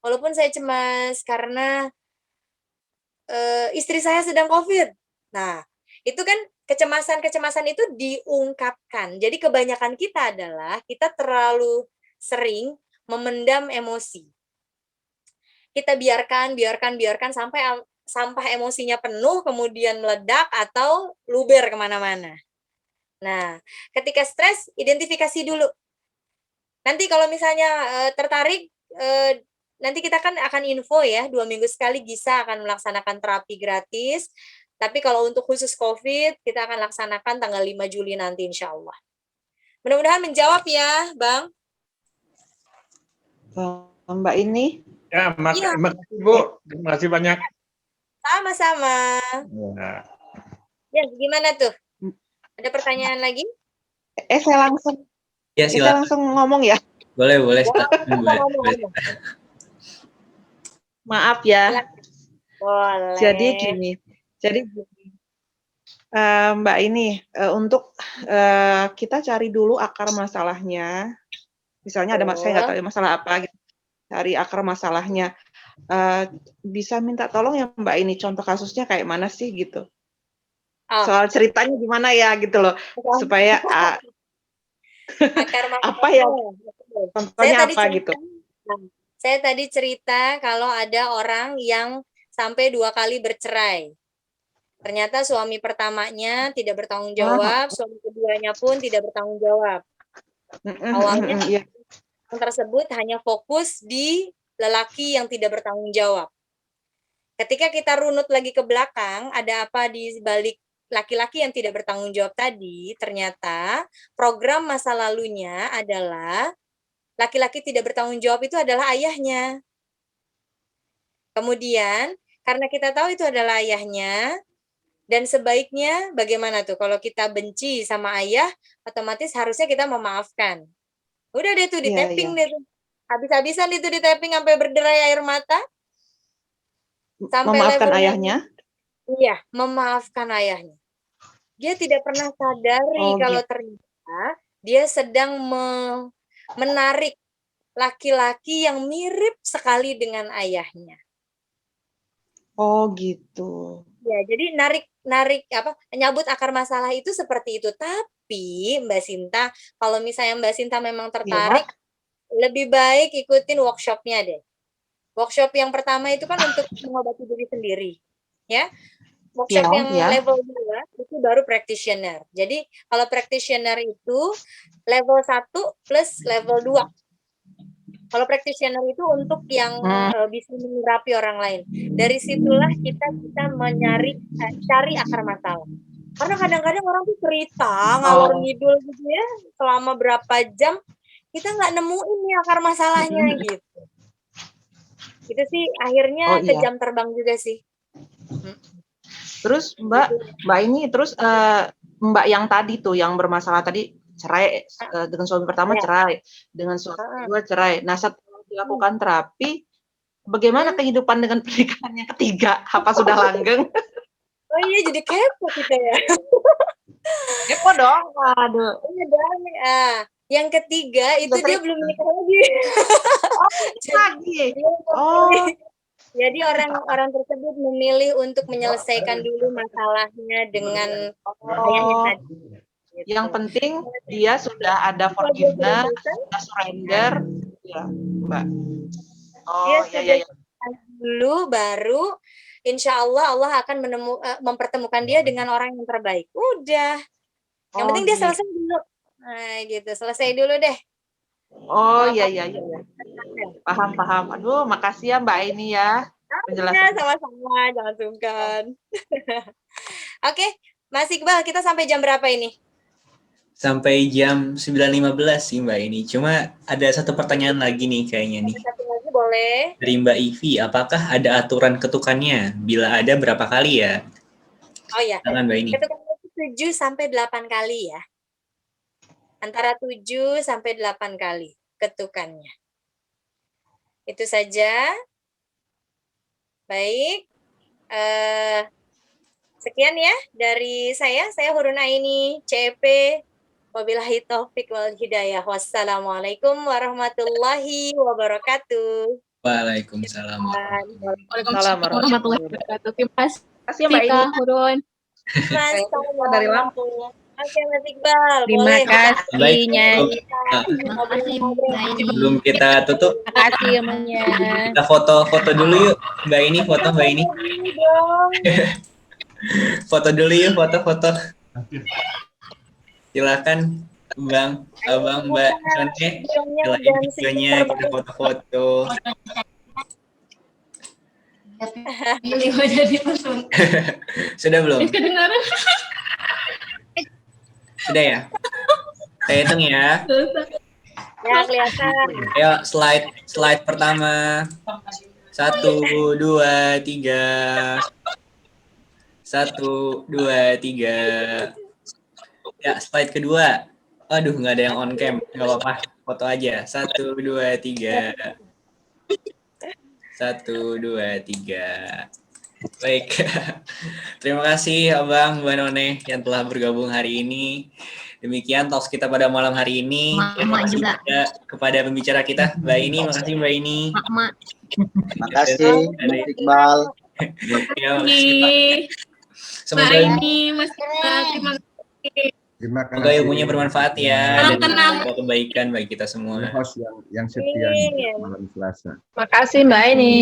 Walaupun saya cemas, karena istri saya sedang COVID. Nah, itu kan kecemasan-kecemasan itu diungkapkan. Jadi kebanyakan kita adalah, kita terlalu sering memendam emosi. Kita biarkan sampai emosinya penuh, kemudian meledak atau luber kemana-mana. Nah, ketika stres, identifikasi dulu. Nanti kalau misalnya tertarik, nanti kita kan akan info ya, 2 minggu sekali GISA akan melaksanakan terapi gratis. Tapi kalau untuk khusus COVID, kita akan laksanakan tanggal 5 Juli nanti insya Allah. Mudah-mudahan menjawab ya, Bang. Mbak ini. Ya, makasih Bu. Terima kasih banyak. Sama-sama. Ya, gimana tuh? Ada pertanyaan lagi? Saya langsung. Ya, saya langsung ngomong ya. Boleh. Maaf ya. Boleh. Jadi gini. Mbak ini untuk kita cari dulu akar masalahnya. Misalnya ada saya nggak tahu masalah apa gitu. Cari akar masalahnya. Bisa minta tolong ya Mbak ini contoh kasusnya kayak mana sih gitu. Soal ceritanya gimana ya gitu loh. Supaya apa ya contohnya apa gitu. Saya tadi cerita kalau ada orang yang sampai 2 kali bercerai. Ternyata suami pertamanya tidak bertanggung jawab, suami keduanya pun tidak bertanggung jawab. Awalnya yang tersebut hanya fokus di lelaki yang tidak bertanggung jawab. Ketika kita runut lagi ke belakang, ada apa di balik laki-laki yang tidak bertanggung jawab tadi? Ternyata program masa lalunya adalah laki-laki tidak bertanggung jawab itu adalah ayahnya. Kemudian, karena kita tahu itu adalah ayahnya, dan sebaiknya bagaimana tuh kalau kita benci sama ayah, otomatis harusnya kita memaafkan. Udah deh tuh di tapping deh tuh. Habis-habisan itu di tapping sampai berderai air mata. Sampai memaafkan ayahnya? Iya, memaafkan ayahnya. Dia tidak pernah sadari kalau ternyata dia sedang menarik laki-laki yang mirip sekali dengan ayahnya. Oh gitu. Ya, jadi nyabut akar masalah itu seperti itu. Tapi Mbak Sinta, kalau misalnya Mbak Sinta memang tertarik, lebih baik ikutin workshopnya deh. Workshop yang pertama itu kan untuk mengobati diri sendiri, ya. Workshop yang level 2 itu baru practitioner. Jadi kalau practitioner itu level 1 plus level 2. Kalau practitioner itu untuk yang bisa menerapi orang lain. Dari situlah kita bisa cari akar masalah. Karena kadang-kadang orang tuh cerita ngalor ngidul gitu ya, selama berapa jam kita nggak nemuin nih akar masalahnya gitu. Itu sih akhirnya ke jam terbang juga sih. Terus Mbak ini terus Mbak yang tadi tuh, yang bermasalah tadi, cerai dengan suami pertama cerai, dengan suami kedua cerai. Nah, setelah dilakukan terapi, bagaimana kehidupan dengan pernikahan yang ketiga? Apa sudah langgeng? Oh iya, jadi kepo kita ya. Kepo dong, aduh. Iya dong. Yang ketiga itu dia belum menikah lagi. Lagi. Oh. Jadi orang tersebut memilih untuk menyelesaikan dulu masalahnya dengan ayahnya tadi. Gitu. Yang penting dia sudah ada forgiveness, sudah surrender, ya, Mbak. Oh, ya. Dulu baru insya Allah akan mempertemukan dia dengan orang yang terbaik. Udah. Yang penting dia selesai dulu. Nah, gitu. Selesai dulu deh. Oh, iya. Paham. Aduh, makasih ya Mbak ini ya. Penjelasannya sama-sama, jangan sungkan. Oke, Mas Iqbal, kita sampai jam berapa ini? Sampai jam 9.15 sih Mbak ini. Cuma ada satu pertanyaan lagi nih kayaknya nih. Satu lagi boleh. Dari Mbak Ivi, apakah ada aturan ketukannya? Bila ada berapa kali ya? Oh ya. Jangan Mbak ini. Ketukan 7 sampai 8 kali ya. Antara 7 sampai 8 kali ketukannya. Itu saja. Baik. Sekian ya dari saya Hurun Aini, CEP. Wabillahi taufik wal hidayah. Wassalamualaikum warahmatullahi wabarakatuh. Waalaikumsalam. Waalaikumsalam warahmatullahi wabarakatuh. Terima kasih Mbak Kak Hurun. Mas, dari Lampung. Oke, Mas Iqbal. Terima kasih Nyai. Sebelum kita tutup, Terima kasih ilmunya. kita foto dulu yuk. Mbak ini, foto Mbak ini. Foto dulu yuk, foto. Silakan Bang, Abang, Mbak Conce. Silakan videonya, kita foto-foto. Sudah belum? Kedengaran. Sudah ya? Saya hitung ya. Ya, kelihatan. Ayo, slide pertama. 1, 2, 3. 1, 2, 3. Ya, slide kedua. Aduh, nggak ada yang on cam. Nggak apa-apa, foto aja. 1, 2, 3. 1, 2, 3. Baik. Terima kasih Abang, Mbak None yang telah bergabung hari ini. Demikian talks kita pada malam hari ini. Terima kasih juga kepada pembicara kita, Mbak Ini. Makasih Mbak Ini. Terima kasih, Mas Iqbal. Ya, makasih, semoga ini Mas Iqbal, terima kasih. Terima kasih. Semoga ilmunya bermanfaat ya dan Tenang. membawa kebaikan bagi kita semua. Host yang setia di malam Selasa. Makasih Mbak Ini.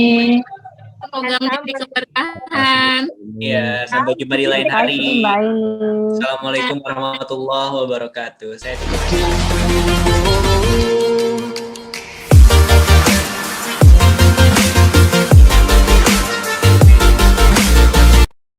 Semoga menjadi keberkahan. Ya, sampai jumpa di lain hari. Mbak Ini. Assalamualaikum warahmatullahi wabarakatuh. Saya